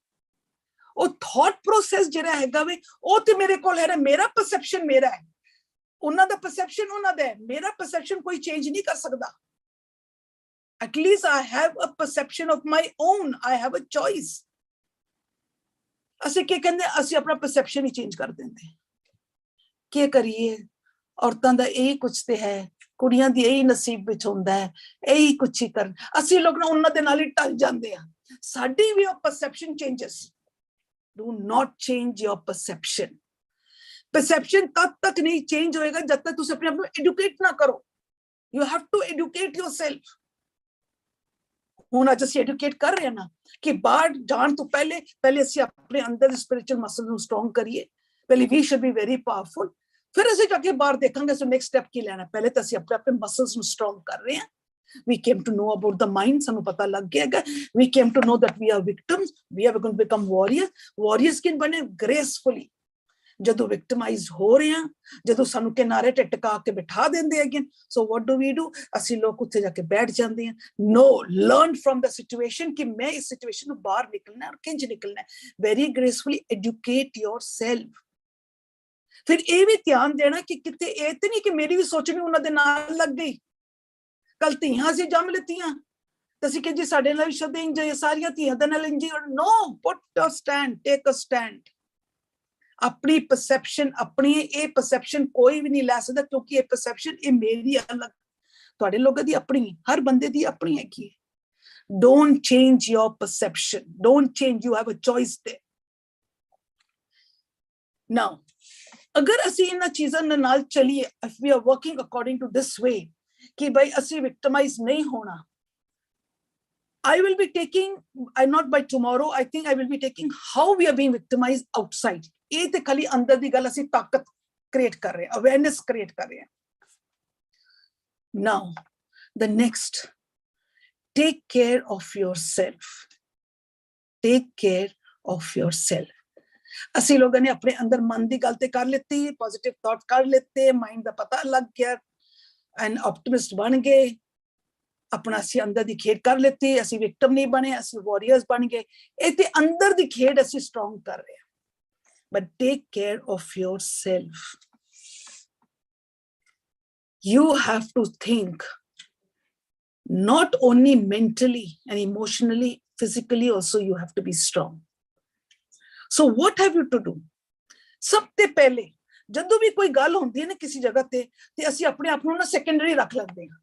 ਉਹ thought process ਜਿਹੜਾ ਹੈਗਾ ਵੇ ਉਹ ਤੇ ਮੇਰੇ ਕੋਲ ਹੈ, ਮੇਰਾ perception ਮੇਰਾ ਹੈ, ਉਹਨਾਂ ਦਾ perception ਉਹਨਾਂ ਦਾ ਹੈ, ਮੇਰਾ perception ਕੋਈ change ਨਹੀਂ ਕਰ ਸਕਦਾ। At least I have a perception of my own, I have a choice। ਅਸੀਂ ਕੀ ਕਹਿੰਦੇ, ਅਸੀਂ ਆਪਣਾ perception ਹੀ change ਕਰ ਦਿੰਦੇ। ਕੀ ਕਰੀਏ, ਔਰਤਾਂ ਦਾ ਇਹੀ ਕੁਝ ਤੇ ਹੈ, ਕੁੜੀਆਂ ਦੀ ਇਹੀ ਨਸੀਬ ਵਿੱਚ ਹੁੰਦਾ ਹੈ, ਇਹੀ ਕੁਝ ਹੀ ਕਰਨ, ਅਸੀਂ ਲੋਕ ਨਾ ਉਹਨਾਂ ਦੇ ਨਾਲ ਹੀ ਟਲ ਜਾਂਦੇ ਆ। ਸਾਡੀ ਵੀ ਉਹ perception changes। Do not change your perception. Perception ਤਦ ਤੱਕ ਨਹੀਂ change ਹੋਏਗਾ ਜਦ ਤੱਕ ਤੁਸੀਂ ਆਪਣੇ ਆਪ ਨੂੰ educate ਨਾ ਕਰੋ। You have to educate yourself। ਹੁਣ ਅੱਜ ਅਸੀਂ educate ਕਰ ਰਹੇ ਨਾ ਕਿ ਬਾਹਰ ਜਾਣ ਤੋਂ ਪਹਿਲੇ ਅਸੀਂ ਆਪਣੇ ਅੰਦਰ ਦੇ spiritual muscle ਨੂੰ strong ਕਰੀਏ। ਪਹਿਲੇ we should be very powerful। फिर ਅਸੀਂ ਜਾ ਕੇ ਬਾਹਰ ਦੇਖਾਂਗੇ ਸੋ ਨੈਕਸਟ ਸਟੈਪ ਕੀ ਲੈਣਾ। ਪਹਿਲੇ ਤਾਂ ਅਸੀਂ ਆਪਣੇ ਮਸਲਸ ਨੂੰ ਸਟਰੋਂਗ ਕਰ ਰਹੇ ਹਾਂ। We came to know about the mind, ਸਾਨੂੰ ਪਤਾ ਲੱਗ ਗਿਆ ਹੈਗਾ। We came to know that we are victims, we are going to become warriors। Warriors ਕਿਨ ਬਣੇ? Gracefully, ਜਦੋਂ ਵਿਕਟਮਾਈਜ਼ ਹੋ ਰਹੇ ਹਾਂ, ਜਦੋਂ ਸਾਨੂੰ ਕਿਨਾਰੇ ਤੇ ਟਿਕਾ ਕੇ ਬਿਠਾ ਦਿੰਦੇ ਹੈਗੇ, ਸੋ ਵਾਟ ਡੂ ਵੀ ਡੂ, ਅਸੀਂ ਲੋਕ ਉੱਥੇ ਜਾ ਕੇ ਬੈਠ ਜਾਂਦੇ ਹਾਂ। ਨੋ, ਲਰਨ ਫਰਮ ਦ ਸਿਚੁਏਸ਼ਨ ਕਿ ਮੈਂ ਇਸ ਸਿਚੁਏਸ਼ਨ ਨੂੰ ਬਾਹਰ ਨਿਕਲਣਾ ਔਰ ਕਿੰਜ ਨਿਕਲਣਾ। Very gracefully educate yourself। ਫਿਰ ਇਹ ਵੀ ਧਿਆਨ ਦੇਣਾ ਕਿ ਕਿਤੇ ਇਹ ਤੇ ਨਹੀਂ ਕਿ ਮੇਰੀ ਵੀ ਸੋਚਣੀ ਉਹਨਾਂ ਦੇ ਨਾਲ ਲੱਗ ਗਈ। ਕੱਲ ਧੀਆਂ ਅਸੀਂ ਜੰਮ ਲਿੱਤੀਆਂ ਤੇ ਅਸੀਂ ਕਿ ਜੀ ਸਾਡੇ ਨਾਲ ਵੀ ਸ਼ੁੱਧ ਇੰਜ ਸਾਰੀਆਂ ਧੀਆਂ ਦੇ ਨਾਲ ਇੰਜ। ਨੋ, ਪੁੱਟ ਅ ਸਟੈਂਡ, ਟੇਕ ਅ ਸਟੈਂਡ। ਆਪਣੀ ਪਰਸੈਪਸ਼ਨ, ਆਪਣੀ ਇਹ ਪਰਸੈਪਸ਼ਨ ਕੋਈ ਵੀ ਨਹੀਂ ਲੈ ਸਕਦਾ, ਕਿਉਂਕਿ ਇਹ ਪਰਸੈਪਸ਼ਨ ਇਹ ਮੇਰੀ ਅਲੱਗ, ਤੁਹਾਡੇ ਲੋਕਾਂ ਦੀ ਆਪਣੀ, ਹਰ ਬੰਦੇ ਦੀ ਆਪਣੀ ਹੈਗੀ। Don't change your perception. Don't change. You have a choice there. Now, ਅਗਰ ਅਸੀਂ ਇਹਨਾਂ ਚੀਜ਼ਾਂ ਦੇ ਨਾਲ ਚੱਲੀਏ, if we are working according to this way, ਕਿ ਬਈ ਅਸੀਂ victimized ਨਹੀਂ ਹੋਣਾ, I will be taking, not by tomorrow, I think I will be taking how we are being victimized outside. ਇਹ ਤੇ ਖਾਲੀ ਅੰਦਰ ਦੀ ਗੱਲ, ਅਸੀਂ ਤਾਕਤ ਕ੍ਰੀਏਟ ਕਰ ਰਹੇ ਹਾਂ, ਅਵੇਅਰਨੈਸ ਕ੍ਰੀਏਟ ਕਰ ਰਹੇ ਹਾਂ। Now, the next, take care of yourself. Take care of yourself. ਅਸੀਂ ਲੋਕਾਂ ਨੇ ਆਪਣੇ ਅੰਦਰ ਮਨ ਦੀ ਗੱਲ ਤੇ ਕਰ ਲਿੱਤੀ, ਪੋਜ਼ਿਟਿਵ ਥਾਟ ਕਰ ਲਿੱਤੇ, ਮਾਈਂਡ ਦਾ ਪਤਾ ਲੱਗ ਗਿਆ, ਐਂਡ ਆਪਟਿਮਿਸਟ ਬਣ ਗਏ, ਆਪਣਾ ਅਸੀਂ ਅੰਦਰ ਦੀ ਖੇਡ ਕਰ ਲਿੱਤੀ, ਅਸੀਂ ਵਿਕਟਮ ਨਹੀਂ ਬਣੇ, ਅਸੀਂ ਵਾਰੀਅਰਸ ਬਣ ਗਏ। ਇਹ ਤੇ ਅੰਦਰ ਦੀ ਖੇਡ ਅਸੀਂ ਸਟਰੋਂਗ ਕਰ ਰਹੇ ਹਾਂ। But take care of yourself. You have to think not only mentally and emotionally, physically also you have to be strong. So what have you to do? ਸਭ ਤੋਂ ਪਹਿਲੇ ਜਦੋਂ ਵੀ ਕੋਈ ਗੱਲ ਹੁੰਦੀ ਹੈ ਨਾ ਕਿਸੇ ਜਗ੍ਹਾ ਤੇ ਅਸੀਂ ਆਪਣੇ ਆਪ ਨੂੰ ਨਾ ਸੈਕੰਡਰੀ ਰੱਖ ਲੈਂਦੇ ਹਾਂ।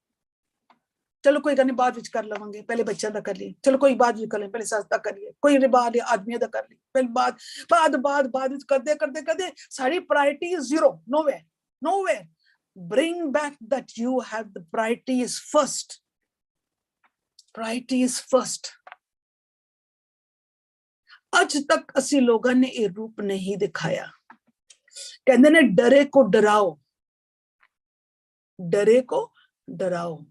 ਚਲੋ ਕੋਈ ਗੱਲ ਨਹੀਂ, ਬਾਅਦ ਵਿੱਚ ਕਰ ਲਵਾਂਗੇ, ਪਹਿਲੇ ਬੱਚਿਆਂ ਦਾ ਕਰ ਲਈਏ, ਚਲੋ ਕੋਈ ਬਾਅਦ ਵਿੱਚ ਕਰ ਲਈਏ, ਪਹਿਲੇ ਸੱਸ ਦਾ ਕਰ ਲਈਏ, ਕੋਈ ਬਾਅਦ ਆਦਮੀਆਂ ਦਾ ਕਰ ਲਈਏ, ਪਹਿਲੇ ਬਾਅਦ ਵਿੱਚ ਕਰਦੇ ਸਾਡੀ priority is zero, nowhere. Bring back that you have the priority is first. Priority is first. ਅੱਜ ਤੱਕ ਅਸੀਂ ਲੋਕਾਂ ਨੇ ਇਹ ਰੂਪ ਨਹੀਂ ਦਿਖਾਇਆ। ਕਹਿੰਦੇ ਨੇ ਡਰੇ ਕੋ ਡਰਾਓ, ਡਰੇ ਕੋ ਡਰਾਓ।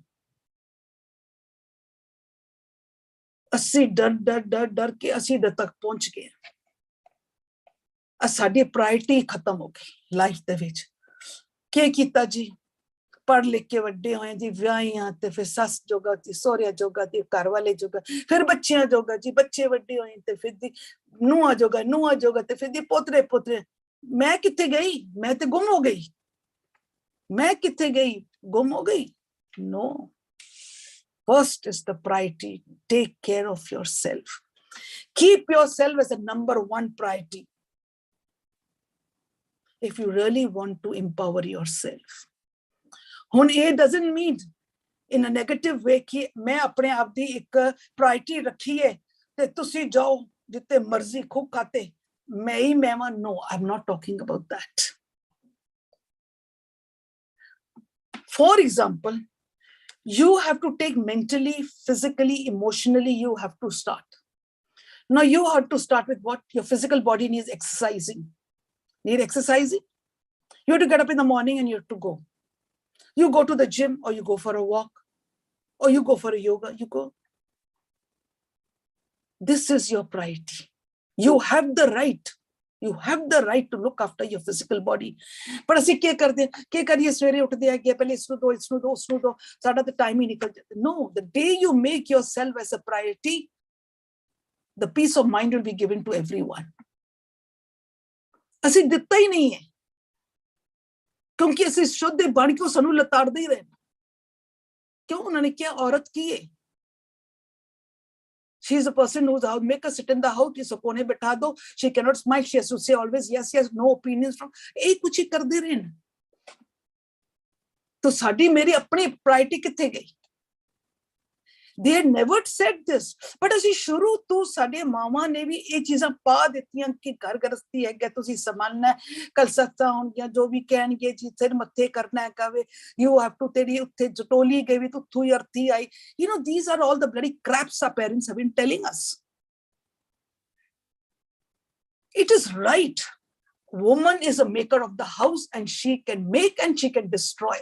ਅਸੀਂ ਡਰ ਕੇ ਅਸੀਂ ਇੱਧਰ ਤੱਕ ਪਹੁੰਚ ਗਏ। ਸਾਡੀ ਪ੍ਰਾਇੋਰਟੀ ਖਤਮ ਹੋ ਗਈ ਲਾਈਫ ਦੇ ਵਿੱਚ। ਕੀ ਕੀਤਾ ਜੀ, ਪੜ੍ਹ ਲਿਖ ਕੇ ਵੱਡੇ ਹੋਏ ਜੀ, ਵਿਆਹੀਆਂ ਤੇ ਫਿਰ ਸੱਸ ਜੋਗਾ ਜੀ, ਸਹੁਰਿਆਂ ਜੋਗਾ ਤੇ ਘਰ ਵਾਲੇ ਜੋਗਾ, ਫਿਰ ਬੱਚਿਆਂ ਜੋਗਾ ਜੀ, ਬੱਚੇ ਵੱਡੇ ਹੋਏ ਤੇ ਫਿਰ ਦੀ ਨੂੰਹਾਂ ਜੋਗਾ ਤੇ ਫਿਰ ਦੀ ਪੋਤਰੇ। ਮੈਂ ਕਿੱਥੇ ਗਈ? ਮੈਂ ਤੇ ਗੁੰਮ ਹੋ ਗਈ। ਮੈਂ ਕਿੱਥੇ ਗਈ? ਗੁੰਮ ਹੋ ਗਈ। No. First is the priority. Take care of yourself. Keep yourself as a number one priority if you really want to empower yourself. ਹੁਣ ਇਹ doesn't mean in a negative way ਕਿ ਮੈਂ ਆਪਣੇ ਆਪ ਦੀ ਇੱਕ ਪ੍ਰਾਇੋਰਟੀ ਰੱਖੀ ਹੈ ਤੇ ਤੁਸੀਂ ਜਾਓ ਜਿੱਤੇ ਮਰਜ਼ੀ ਖੂਬ ਖਾਤੇ, ਮੈਂ ਹੀ ਮੈਵਾਂ। No, I'm not talking about that. For example, you have to take mentally, physically, emotionally, you have to start. Now you have to start with what your physical body needs exercising. Need exercising? You have to get up in the morning and you have to go. You go to the gym or you go for a walk or you go for a yoga, you go. This is your priority. You have the right. You have the right to look after your physical body. But ਅਸੀਂ ਕੀ ਕਰਦੇ, ਕੀ ਕਰੀਏ, ਸਵੇਰੇ ਉੱਠਦੇ ਹੈਗੇ, ਪਹਿਲੇ ਇਸ ਨੂੰ ਦੋ, ਸਾਡਾ ਤਾਂ ਟਾਈਮ ਹੀ ਨਿਕਲ ਜਾਂਦਾ। No, the day you make yourself as a priority, the peace of mind will be given to everyone. ਅਸੀਂ ਦਿੱਤਾ ਹੀ ਨਹੀਂ ਹੈ, ਕਿਉਂਕਿ ਅਸੀਂ ਸ਼ੁੱਧ ਬਣ ਕੇ ਸਾਨੂੰ ਲਤਾੜਦੇ ਹੀ ਰਹੇ। ਕਿਉਂ? ਉਹਨਾਂ ਨੇ ਕਿਹਾ ਔਰਤ ਕੀ ਹੈ? She is a person who's out, make her sit in the house, किसी कोने बैठा दो, she cannot smile, she has to say always yes, no opinions from, एक कुछ ही कर दे रहे हैं। तो साड़ी मेरी अपनी प्रायोरिटी किथे गई? They had never said this, but ਅਸੀਂ ਸ਼ੁਰੂ ਤੋਂ ਸਾਡੇ ਮਾਵਾਂ ਨੇ ਵੀ ਇਹ ਚੀਜ਼ਾਂ ਪਾ ਦਿੱਤੀਆਂ ਕਿ ਘਰ ਗ੍ਰਸਤੀ ਹੈ, ਤੁਸੀਂ ਸੰਭਾਲਣਾ, ਕੱਲ ਸੱਸਾਂ ਹੋਣਗੀਆਂ ਜੋ ਵੀ ਕਹਿਣਗੇ ਜੀ ਸਿਰ ਮੱਥੇ ਕਰਨਾ ਕਵੇ, you have to, ਤੇਰੀ ਉੱਥੇ ਜਟੋਲੀ ਗਈ ਤੂੰ ਥੂ ਅਰਥੀ ਆਈ, you know, these are all the bloody craps our parents have been telling us. It is right. Woman is a maker of the house and she can make and she can destroy.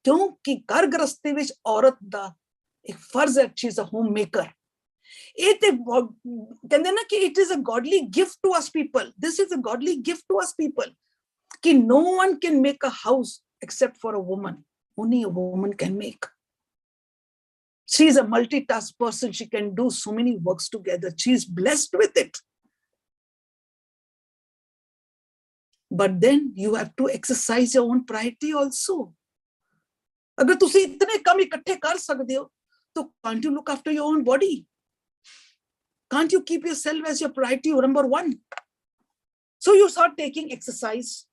ਕਿਉਂਕਿ ਘਰ ਗ੍ਰਸਤੀ ਵਿੱਚ ਔਰਤ ਦਾ ਇੱਕ ਫਰਜ਼ ਹੈ, she is a homemaker. ਇਹ ਤੇ ਕਹਿੰਦੇ ਨਾ ਕਿ it is a godly gift to us people. This is a godly gift to us people. कि no one can make a house except for a woman. Only a woman can make. She is a multitask person. She can do so many works together. She is blessed with it. But then you have to exercise your own priority also. अगर तुसी इतने कम इकट्ठे कर सकते हो, तो can't you look after your own body? Can't you keep yourself as your priority number one? So you start taking exercise,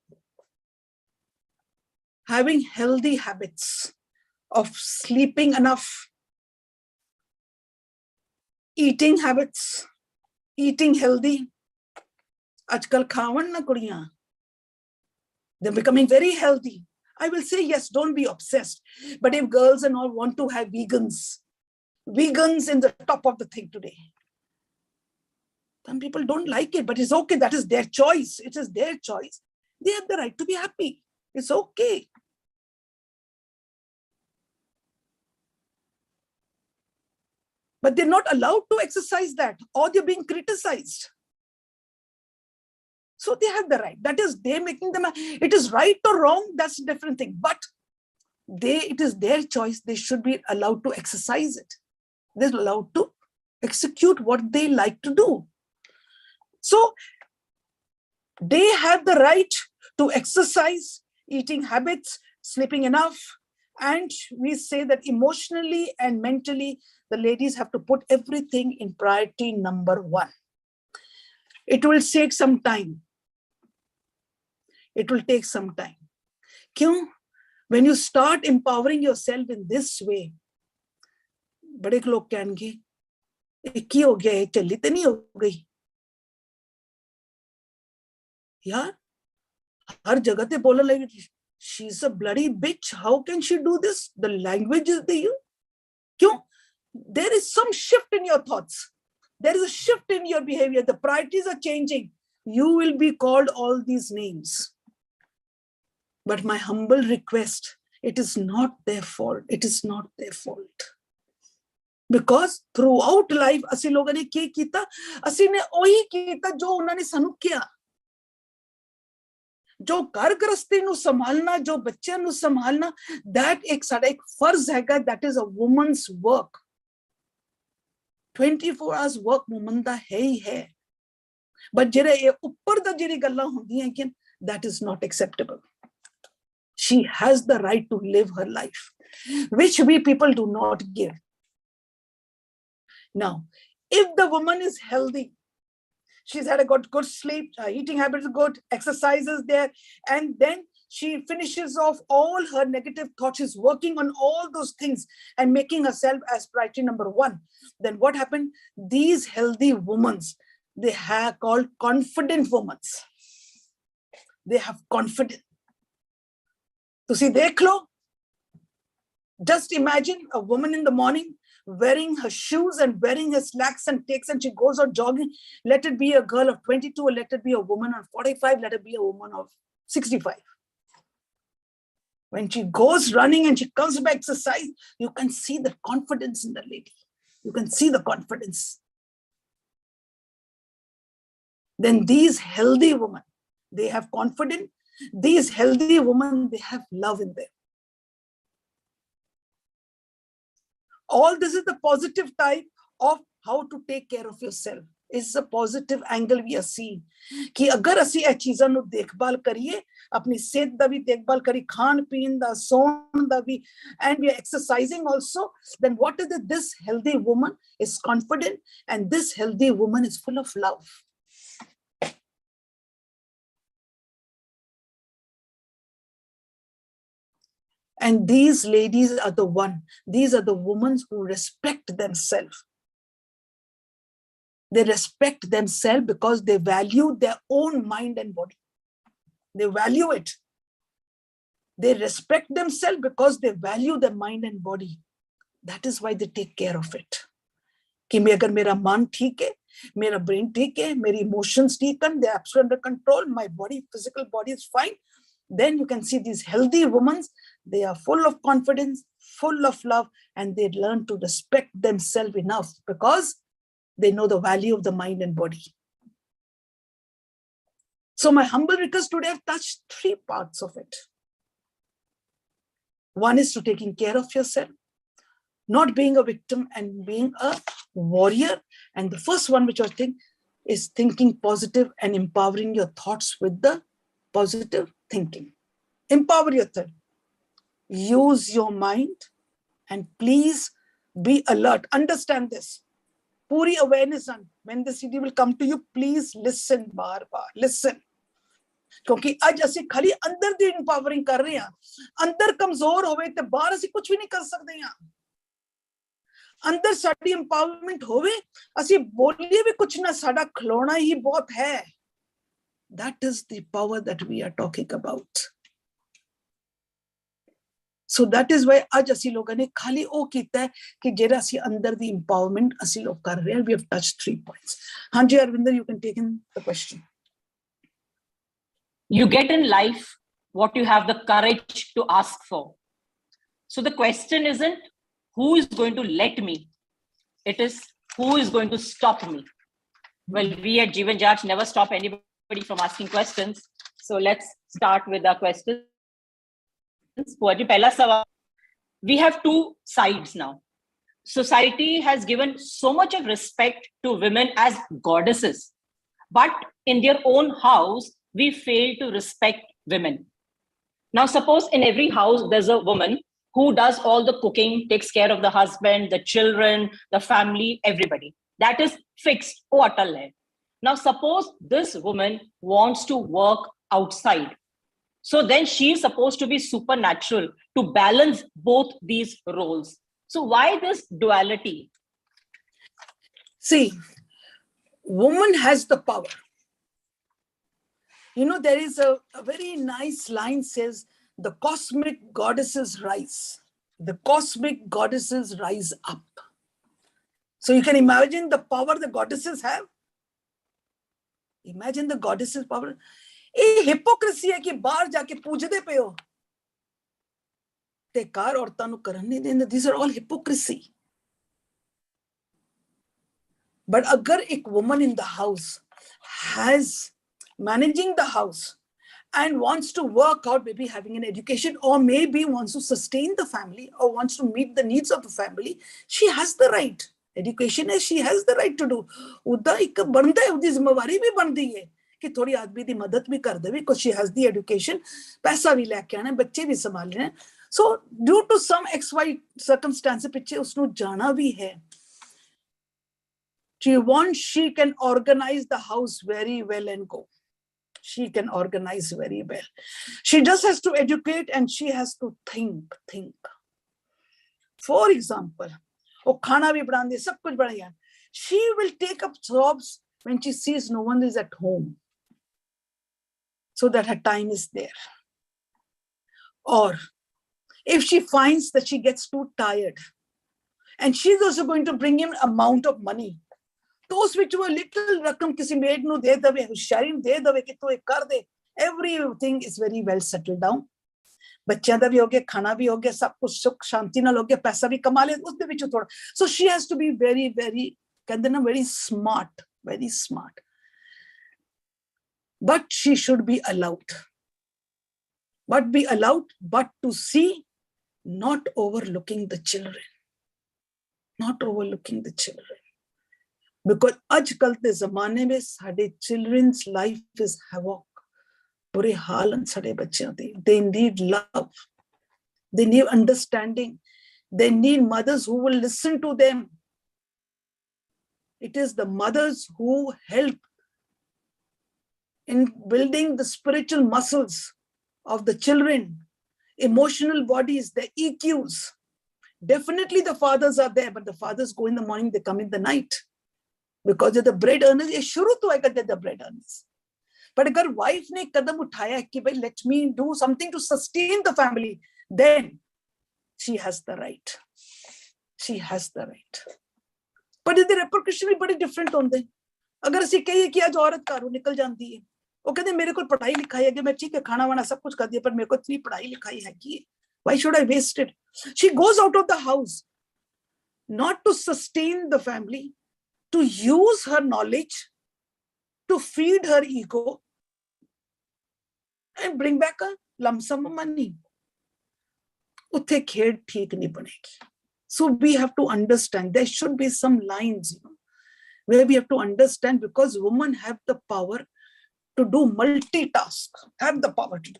having healthy habits of sleeping enough, eating habits, eating healthy. Ajkal khawan na kuriyan. They're becoming very healthy. I will say, yes, don't be obsessed. But if girls and all want to have vegans in the top of the thing today. Some people don't like it, but it's okay. That is their choice. It is their choice. They have the right to be happy. It's okay. But they're not allowed to exercise that, or they're being criticized. So they have the right. That is, they're making them, it is right or wrong, that's a different thing. But it is their choice. They should be allowed to exercise it. They're allowed to execute what they like to do. So they have the right to exercise, eating habits, sleeping enough. And we say that emotionally and mentally, the ladies have to put everything in priority number one. It will take some time. It will take some time. Kyun? When you start empowering yourself in this way, बड़े लोग कहेंगे, एक ही हो गया है, चली तो नहीं हो गई यार, हर जगह ते बोलने लगी, she's a bloody bitch. How can she do this? The language is the you. Kyun? There is some shift in your thoughts. There is a shift in your behavior. The priorities are changing. You will be called all these names. But my humble request, it is not their fault. It is not their fault. Because throughout life, ਅਸੀਂ ਲੋਕਾਂ ਨੇ ਕੀ ਕੀਤਾ? ਅਸੀਂ ਨੇ ਉਹੀ ਕੀਤਾ ਜੋ ਉਹਨਾਂ ਨੇ ਸਾਨੂੰ ਕਿਹਾ. ਜੋ ਘਰ ਗ੍ਰਸਤੀ ਨੂੰ ਸੰਭਾਲਣਾ, ਜੋ ਬੱਚਿਆਂ ਨੂੰ ਸੰਭਾਲਣਾ, that ਇੱਕ ਸਾਡਾ ਇੱਕ ਫਰਜ਼ ਹੈਗਾ, that is a woman's work. 24 hours work woman ਦਾ ਹੈ ਹੀ ਹੈ. But ਜਿਹੜੇ ਇਹ ਉੱਪਰ ਦਾ ਜਿਹੜੀ ਗੱਲਾਂ ਹੁੰਦੀਆਂ ਕਿ that is not acceptable. She has the right to live her life, which we people do not give. Now, if the woman is healthy, she's had a good sleep, eating habits is good, exercises there, and then she finishes off all her negative thoughts, she's working on all those things and making herself as priority number one. Then what happened? These healthy women, they are called confident women. They have confidence. तुसी देख लो, just imagine a woman in the morning wearing her shoes and wearing her slacks and she goes out jogging. Let it be a girl of 22, or let it be a woman of 45, let it be a woman of 65. When she goes running and she comes back exercise, you can see the confidence in the lady. You can see the confidence. Then these healthy women, they have confidence. These healthy women, they have love in them. All this is the positive type of how to take care of yourself. It's a positive angle we are seeing. कि अगर असी ये चीज़ों नु देखभाल करिए, अपनी सेहत दा भी देखभाल करी, खान पीन दा, सोन दा भी, and we are exercising also, then what is it? This healthy woman is confident, and this healthy woman is full of love. And these ladies are these are the women who respect themselves. They respect themselves because they value their own mind and body. They value it. They respect themselves because they value their mind and body. That is why they take care of it. कि अगर मेरा मन ठीक है, मेरा brain ठीक है, मेरी emotions ठीक है, they're absolutely under control, my body, physical body is fine, then you can see these healthy women, they are full of confidence, full of love, and they learn to respect themselves enough because they know the value of the mind and body. So my humble request today, I've touched 3 parts of it. One is to taking care of yourself, not being a victim and being a warrior. And the first one, which I think, is thinking positive and empowering your thoughts with the positive thinking. Empower yourself. Use your mind and please be alert. Understand this. Puri awareness on when the city will come to you, please listen, bar, listen. क्योंकि आज ਅਸੀਂ खाली अंदर ਦੀ empowering कर रहे हैं, अंदर कमजोर होवे ते बाहर ਅਸੀਂ कुछ भी नहीं कर सकते हैं। अंदर साडी empowerment होवे, ਅਸੀਂ बोलिए भी कुछ ना, साडा खिलौना ही बहुत है। That is the power that we are talking about. So that is why आज ਅਸੀਂ लोगों ने खाली वो कीता है कि जेड़ा ਅਸੀਂ अंदर दी empowerment ਅਸੀਂ लोग कर रहे हैं। We have touched 3 points. हाँ जी Arvinder, you can take in the question. You get in life what you have the courage to ask for. So the question isn't who is going to let me, it is who is going to stop me. Well, we at Jeevan Judge never stop anybody from asking questions. So let's start with our questions. We have 2 sides now. Society has given so much of respect to women as goddesses, but in their own house, we fail to respect women. Now, suppose in every house, there's a woman who does all the cooking, takes care of the husband, the children, the family, everybody. That is fixed. Now, suppose this woman wants to work outside. So then she is supposed to be supernatural to balance both these roles. So why this duality? See, woman has the power. You know, there is a very nice line says, the cosmic goddesses rise. The cosmic goddesses rise up. So you can imagine the power the goddesses have. Imagine the goddesses' power. ये hypocrisy है कि बाहर जाके पूजदे पे हो ते car औरतां नूं करन नहीं देंदे. These are all hypocrisy. But agar ek woman in the house has managing the house and wants to work out, maybe having an education, or maybe wants to sustain the family or wants to meet the needs of the family, she has the right. Education is, she has the right to do. Udda ek banda hai, uddi zimmewari bhi bandi hai कि थोड़ी आदमी दी मदद भी कर दे, because she has the education, पैसा भी लेके आना है, बच्चे भी संभालने हैं. So due to some XY circumstance पीछे उसनु जाना भी है. She can organize the house very well and go. She can organize very well. She just has to educate and she has to think. For example, वो खाना भी बनाती है, सब कुछ बढ़िया. She will take up jobs when she sees no one is at home, so that her time is there. Or if she finds that she gets too tired and she's also going to bring in amount of money, those which were little rakam kisi maid nu de dave, hushari de dave ki tu ek kar de, everything is very well settled down. बच्चियां दा भी हो गया, खाना भी हो गया, सब कुछ सुख शांति नाल हो गया, पैसा भी कमा ले उसदे विच थोड़ा. So she has to be very कहंदे ना very smart. But she should be allowed. But to see, not overlooking the children. Because आजकल के ज़माने में साडे children's life is havoc. बुरे हाल साडे बच्चों दे. They need love. They need understanding. They need mothers who will listen to them. It is the mothers who help in building the spiritual muscles of the children, emotional bodies, the EQs. Definitely the fathers are there, but the fathers go in the morning, they come in the night. Because they're the bread earners. Ye shuru to hai they're the bread earners. But agar wife ne kadam uthaya ki bhai, let me do something to sustain the family, then she has the right. But the repercussion is very different on them. Agar ਅਸੀਂ ਕਹੀਏ ਕਿ ਅੱਜ ਔਰਤ ਘਰੋਂ ਨਿਕਲ ਜਾਂਦੀ ਹੈ, ਉਹ ਕਹਿੰਦੇ ਮੇਰੇ ਕੋਲ ਪੜ੍ਹਾਈ ਲਿਖਾਈ ਹੈ, ਮੈਂ ਠੀਕ ਹੈ ਖਾਣਾ ਵਾਣਾ ਸਭ ਕੁਝ ਕਰਦੀ ਹੈ, ਪਰ ਮੇਰੇ ਕੋਲ ਇਤਨੀ ਪੜ੍ਹਾਈ ਲਿਖਾਈ ਹੈਗੀ ਹੈ. Why should I waste it? She goes out of the house not to sustain the family, to use her knowledge to feed her ego, and bring back a lump sum of money. Uthe khed theek nahi banegi. So we have to understand there should be some lines, where we have to understand, because women have the power to do multitask, have the power to do.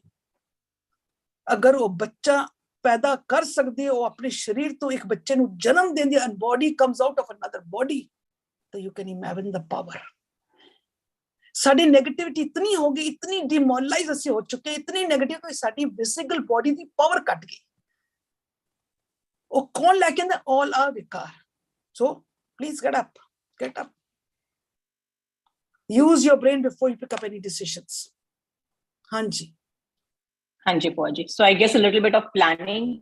अगर वो बच्चा पैदा कर सकते हो अपने शरीर तो एक बच्चे ਨੂੰ जन्म देंदे and body comes out of another body, so you can imagine the power. Sari negativity इतनी हो गई, इतनी डिमोरलाइज ਅਸੀਂ हो चुके, इतनी नेगेटिव कोई साडी फिजिकल बॉडी ਦੀ पावर घट गई. ਉਹ ਕੌਣ ਲੈ ਕੇ ਆਂਦਾ? all are ਵਿਕਾਰ. So please get up. Use your brain before you pick up any decisions. Hanji. Hanji, Bhuaji. So I guess a little bit of planning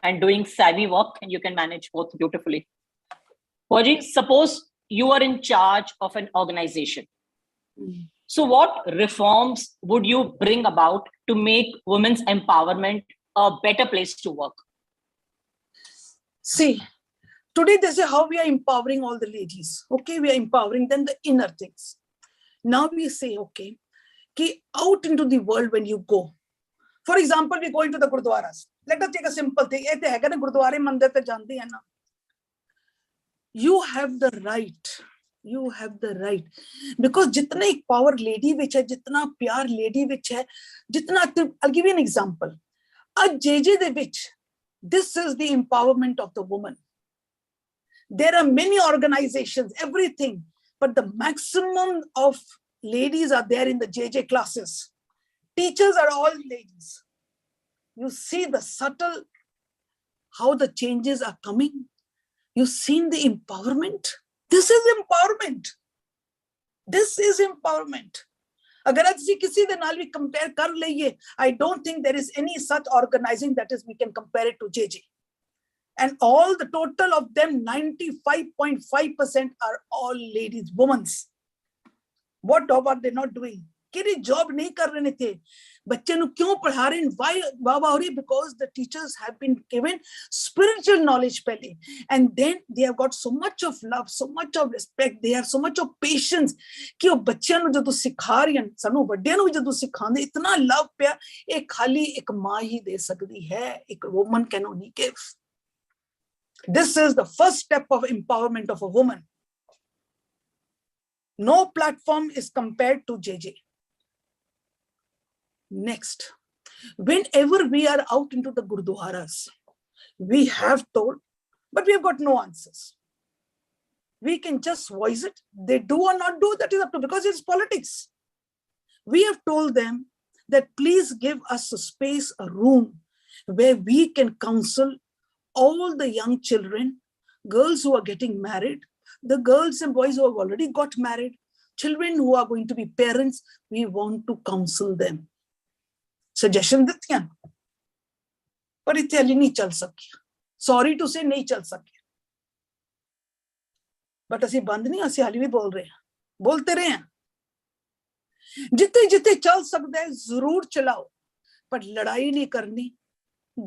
and doing savvy work, and you can manage both beautifully. Bhuaji, suppose you are in charge of an organization. So what reforms would you bring about to make women's empowerment a better place to work? See, today they say how we are empowering all the ladies. Okay, we are empowering them the inner things. Now we say, okay, ki out into the world when you go. For example, we go into the gurdwaras. Let us take a simple thing. Ete hai na gurdware mandir te jante hai na. You have the right. You have the right. Because jitna ek power lady which hai, jitna pyar lady which hai, jitna, I'll give you an example. A JJ de which, this is the empowerment of the woman. There are many organizations, everything. But the maximum of ladies are there in the JJ classes. Teachers are all ladies. You see the subtle, how the changes are coming. You've seen the empowerment. This is empowerment. This is empowerment. Agar ਅਸੀਂ ਕਿਸੇ ਦੇ ਨਾਲ ਵੀ compare ਕਰ ਲਈਏ, I don't think there is any such organizing that is we can compare it to JJ. And all the total of them, 95.5% are all ladies, women. What job are they not doing? Kiri job nahi kar rahe the. Bacche nu kyun padha rahe? Why baba ho rahi? Because the teachers have been given spiritual knowledge pehle. And then they have got so much of love, so much of respect. They have so much of patience. Ki wo bacche nu jadon sikha rahi hain, sanu vaddiyan nu jadon sikhande, itna love pya, ek khali ek maa hi de sakdi hai. Ek woman can only give. This is the first step of empowerment of a woman. No platform is compared to JJ. Next, whenever we are out into the gurdwaras, we have told, but we have got no answers. We can just voice it. They do or not do, that is up to, because it's politics. We have told them that please give us a space, a room where we can counsel all the young children, girls who are getting married, the girls and boys who have already got married, children who are going to be parents, we want to counsel them. Suggestion dittiyan. Par ithe hali nahi chal sakiya. Sorry to say, nahi chal sakiya. But ਅਸੀਂ ਬੰਦ ਨਹੀਂ, ਅਸੀਂ ਹਾਲੀ ਵੀ ਬੋਲ ਰਹੇ ਹਾਂ, ਬੋਲਤੇ ਰਹੇ ਹਾਂ. ਜਿੱਥੇ ਜਿੱਥੇ ਚੱਲ ਸਕਦਾ ਹੈ ਜ਼ਰੂਰ ਚਲਾਓ, ਪਰ ਲੜਾਈ ਨਹੀਂ ਕਰਨੀ,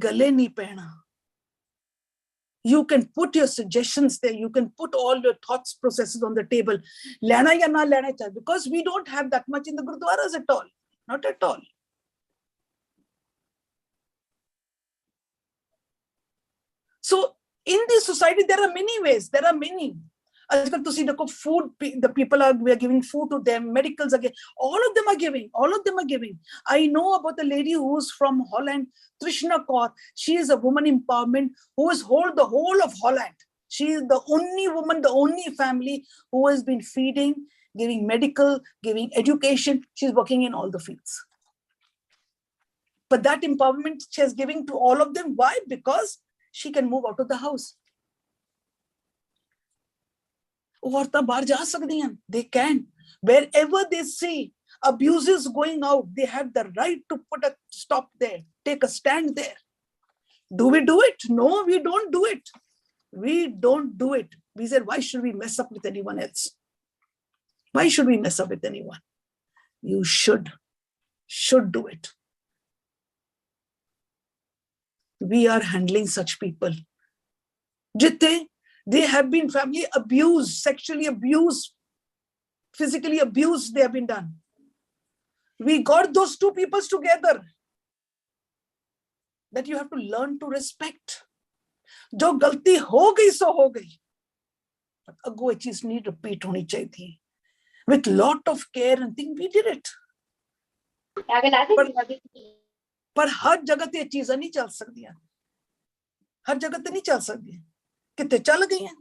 ਗਲੇ ਨਹੀਂ ਪੈਣਾ. You can put your suggestions there. You can put all your thoughts processes on the table. Lena ya na lena cha, because we don't have that much in the gurdwaras at all. Not at all. So in this society, there are many ways. There are many. Food, the people we are giving food to them, medicals again. All of them are giving. All of them are giving. I know about a lady who's from Holland, Trishna Kaur. She is a woman empowerment who has hold the whole of Holland. She is the only woman, the only family who has been feeding, giving medical, giving education. She's working in all the fields. But that empowerment she is giving to all of them. Why? Because she can move out of the house. They can. Wherever they see abuses going out, they have the right to put a stop there, take a stand there. Do we do it? No, we don't do it. We don't do it. We said, why should we mess up with anyone else? Why should we mess up with anyone? You should do it. We are handling such people. They have been family abused, sexually abused, physically abused, they have been done. We got those two peoples together that you have to learn to respect. जो गलती हो गई सो हो गई, अगो ये चीज नहीं repeat होनी चाहिए थी. With lot of care and think we did it. पर हर जगह ते चीज़ां नहीं चल सकदियां, हर जगह ते नहीं चल सकदियां, किते चल गई हैं.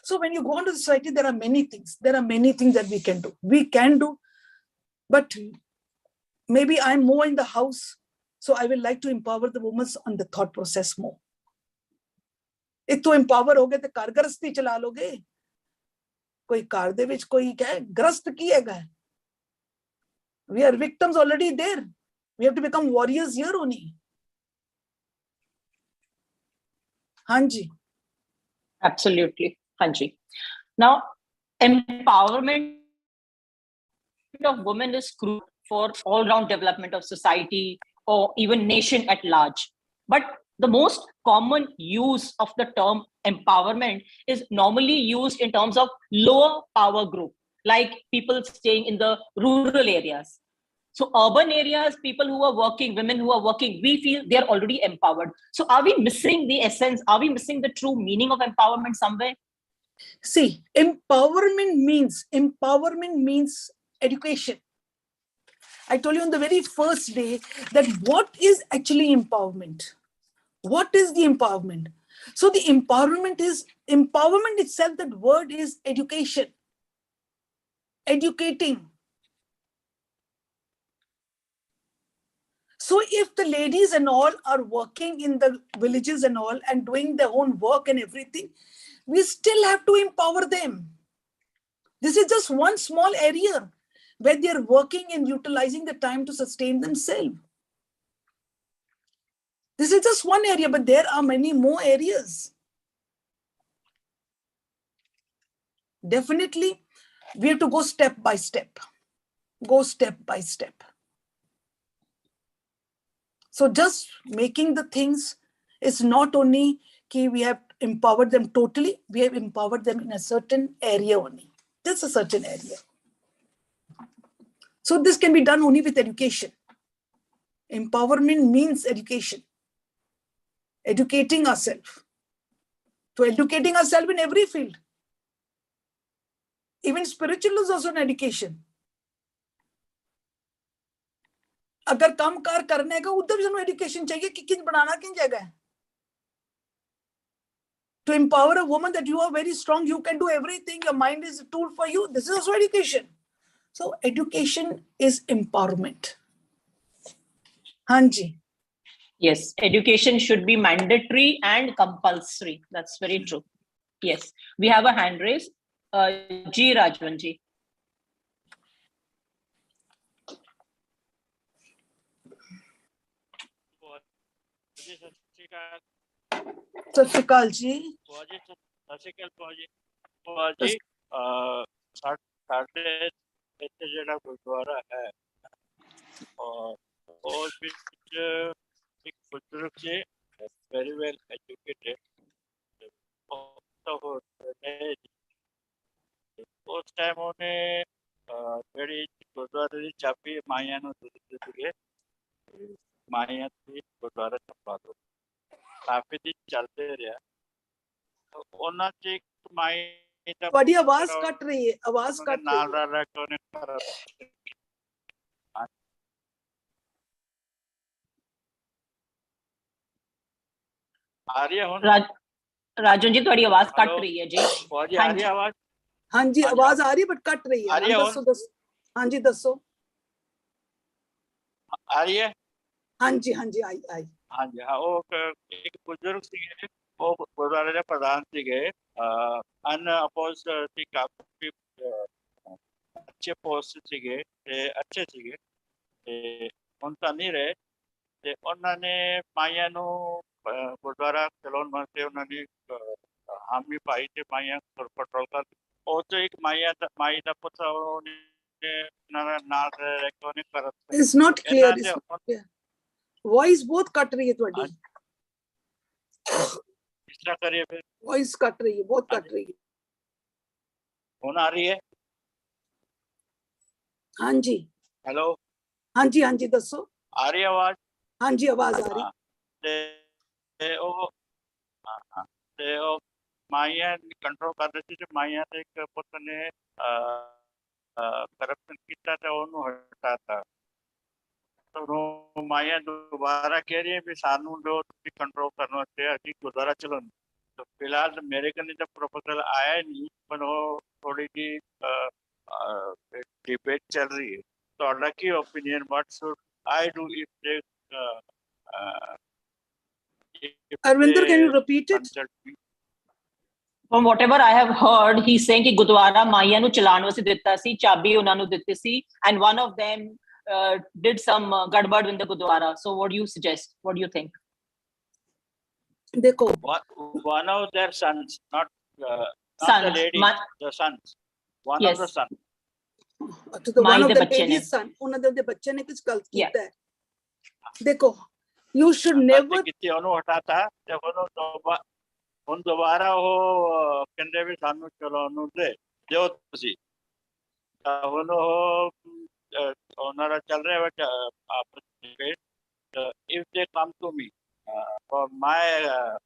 So when you go into society, there are many things. There are many things that we can do. We can do, but maybe I'm more in the house, so I will like to empower the women on the thought process more. एक तो empower हो गए तो car गृहस्थी चला लोगे, कोई car दे विच कोई क्या ग्रस्त की हैगा. We are victims already there. We have to become warriors here only. Hanji. Absolutely, Hanji. Now, empowerment of women is crucial for all-round development of society or even nation at large. But the most common use of the term empowerment is normally used in terms of lower power group, like people staying in the rural areas. So urban areas, people who are working, women who are working, we feel they are already empowered. So are we missing the essence? Are we missing the true meaning of empowerment somewhere? See, empowerment means education. I told you on the very first day that what is actually empowerment? What is the empowerment? So the empowerment itself, that word is education. Educating. So if the ladies and all are working in the villages and all and doing their own work and everything, we still have to empower them. This is just one small area where they are working and utilizing the time to sustain themselves. This is just one area, but there are many more areas. Definitely, we have to go step by step. Go step by step. So just making the things is not only that we have empowered them totally, we have empowered them in a certain area only. Just a certain area. So this can be done only with education. Empowerment means education. Educating ourselves. So educating ourselves in every field. Even spiritual is also an education. अगर काम car करने का उधर भी education चाहिए कि किन बनाना किन जगह है. To empower a woman that you are very strong, you can do everything, your mind is a tool for you. This is also education. So education is empowerment. Hanji. Yes, education should be mandatory and compulsory. That's very true. Yes, we have a hand raise. G. Rajwanji. सत श्री अकाल जी. साढ़े इतने जगह गुरुद्वारा है और एक बुजुर्ग से वेरी वेल एजुकेटेड उस टाइम उन्हें बड़ी गुरुद्वारे की चाबी माया नु दे माया थी गुरुद्वारा चंपा दो काफी दिन चलते रहा तो उन्हें एक माया बड़ी आवाज कट रही है, आवाज कट रही है. आ रही है राजन जी थोड़ी आवाज कट रही है जी. आ रही है आवाज. हाँ जी आवाज आ रही है बट कट रही है. दसो. हाँ जी दसो. आ रही है. हाँ जी आई. हाँ जी हाँ वो एक बुजुर्ग सीगे वो गुरुद्वारे के प्रधान सीगे अनअपोज सी काफी अच्छे पोस्ट सीगे अच्छे सीगे उनका नहीं रहे ते उन्होंने माया नु गुरुद्वारा चलाउन वास्ते उन्होंने हामी पाई थे माया कंट्रोल कर और तो एक माई दा पुत्र नाल रेकोने कर. It's not clear. वॉइस बहुत कट रही है ਤੁਹਾਡੀ. इस तरह करिए फिर. वॉइस कट रही है, बहुत कट रही है. कौन आ रही है? हाँ जी हेलो, हाँ जी दसो आ रही आवाज? हाँ जी आवाज आ रही हाँ, ते ਉਹ ਹਾਂ ਤੇ ਉਹ ਮਾਈਆਂ ਕੰਟਰੋਲ ਕਰ ਰਹੀ ਸੀ ਤੇ ਮਾਈਆਂ ਦੇ ਇੱਕ ਪੁੱਤ ਨੇ ਕਰਪਸ਼ਨ ਕੀਤਾ ਤੇ ਉਹਨੂੰ ਹਟਾਤਾ। तो माया दोबारा कह रही है भी सानू जो कंट्रोल करना चाहिए अभी गुजारा चलो। तो फिलहाल मेरे कने जब प्रपोजल आया नहीं पर वो थोड़ी जी डिबेट चल रही है। तो की opinion what should I do if they Arvinder, can you repeat it? consult me? From whatever I have heard, he's saying कि गुरुद्वारा माइया ਨੂੰ ਚਲਾਉਣ ਵਾਸਤੇ ਦਿੱਤਾ ਸੀ, ਚਾਬੀ ਉਹਨਾਂ ਨੂੰ ਦਿੱਤੀ ਸੀ, and one of them did some gadbad in the Gurdwara. So what do you suggest? What do you think? देखो one of their sons, not Sons, the lady, the sons. One yes. of the sons. तो the one my of ਦੇ the ਬੱਚੇ ਨੇ lady's son, ਉਹਨਾਂ ਦੇ ਬੱਚੇ ਨੇ ਕੁਝ ਗਲਤ Yeah. ਕੀਤਾ ਹੈ। ਦੇਖੋ you should never ਕੀਤੀ ਉਹਨੂੰ ਹਟਾਤਾ ਤੇ ਹੁਣ ਦੁਬਾਰਾ ਉਹ ਕਹਿੰਦੇ ਵੀ ਸਾਨੂੰ ਚਲੋ ਉਹਨੂੰ ਦਿਓ ਤੁਸੀਂ। ਹੁਣ ਉਹ ਉਹਨਾਂ ਦਾ ਚੱਲ ਰਿਹਾ ਵਾ ਆਪਸ ਵਿੱਚ। if they come to me for my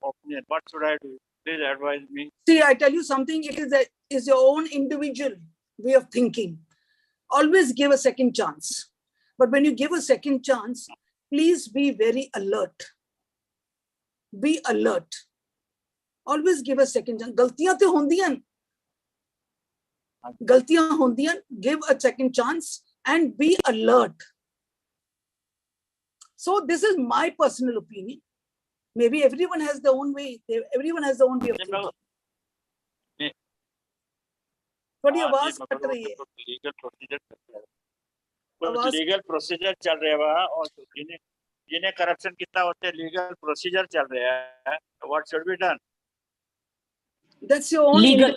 opinion, what should I do? Please advise me. See, I tell you something, it is your own individual way of thinking. Always give a second chance. But when you give a second chance, please be very alert. Be alert. Always give a second chance. गलतियां तो होंदियां, गलतियां होंदियां. Give a second chance and be alert. So this is my personal opinion. Maybe everyone has their own way. Everyone has their own way of thinking. थोड़ी आवाज cut रही है। Legal procedure चल रहा है और जिन्हें करप्शन कितना होते लीगल प्रोसीजर चल रहा है। What should be done? That's your own legal.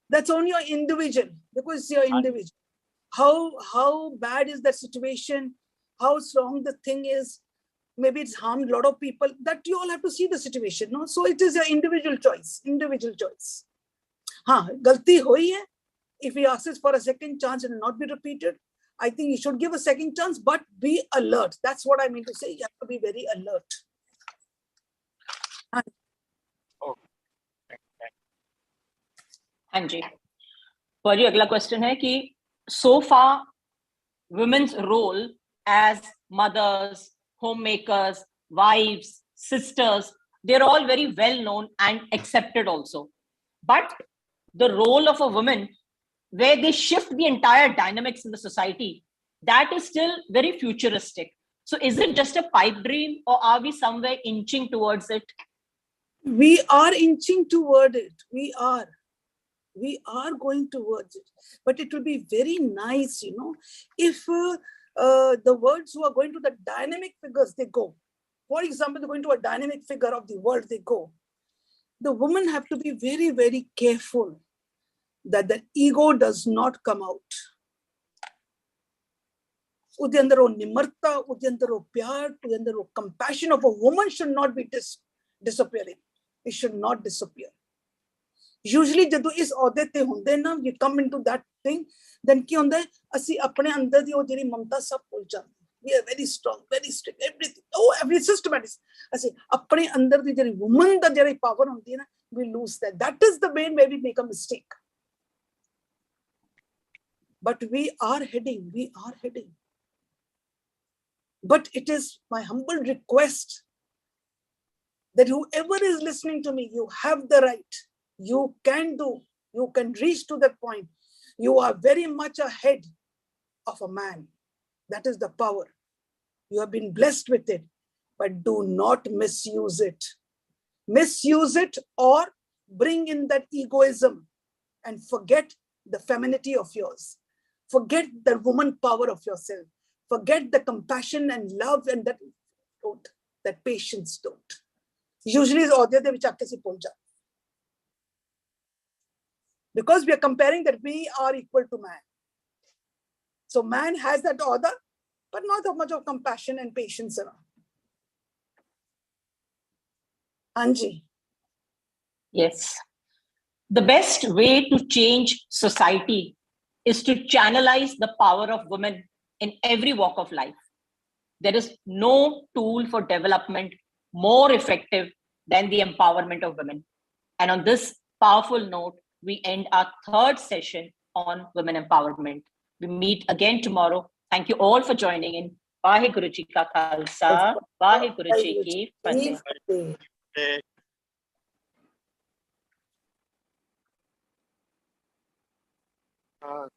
That's on your individual, because it's your individual. How bad is that situation? How strong the thing is? Maybe it's harmed a lot of people. That you all have to see the situation, no? So it is your individual choice. Individual choice. हाँ, गलती हुई है. If he asks for a second chance and not be repeated, I think you should give a second chance, but be alert. That's what I mean to say. You have to be very alert. हाँ जी। पर ये अगला question है कि so far women's role as mothers, homemakers, wives, sisters, they're all very well known and accepted also. But the role of a woman, where they shift the entire dynamics in the society, that is still very futuristic. So is it just a pipe dream, or are we somewhere inching towards it? We are inching toward it. We are going towards it. But it will be very nice, if the words who are going to the dynamic figures, they go. For example, they're going to a dynamic figure of the world, they go. The women have to be very, very careful that the ego does not come out. Ude andar wo nimarta, ude andar wo pyar, ude andar wo compassion of a woman should not be disappearing. It should not disappear. Usually ਜਦੋਂ ਇਸ ਅਹੁਦੇ ਤੇ ਹੁੰਦੇ ਨਾ, you come into that thing, then ਕੀ ਹੁੰਦਾ ਹੈ, ਅਸੀਂ ਆਪਣੇ ਅੰਦਰ ਦੀ ਉਹ ਜਿਹੜੀ ਮਮਤਾ ਸਭ ਭੁੱਲ ਜਾਂਦੇ। We are very strong, very strict, everything, every systematic. ਅਸੀਂ ਆਪਣੇ ਅੰਦਰ ਦੀ ਜਿਹੜੀ woman ਦਾ ਜਿਹੜੀ power ਹੁੰਦੀ ਹੈ ਨਾ, we lose that. That is the way where we make a mistake. But we are heading. But it is my humble request that whoever is listening to me, you have the right. You can reach to that point. You are very much ahead of a man. That is the power. You have been blessed with it, but do not misuse it. Misuse it or bring in that egoism and forget the femininity of yours. Forget the woman power of yourself. Forget the compassion and love and that patience don't. Usually it's ਉਹਦੇ ਦੇ ਵਿੱਚ ਆ ਕੇ ਅਸੀਂ ਭੁੱਲ ਜਾਂਦੇ। Because we are comparing that we are equal to man. So man has that order, but not that much of compassion and patience around. Anji. Yes. The best way to change society is to channelize the power of women in every walk of life. There is no tool for development more effective than the empowerment of women. And on this powerful note, we end our third session on women empowerment. We meet again tomorrow. Thank you all for joining in. Vaheguru Ji Ka Khalsa, Vaheguru Ji Ki Fateh. Uh,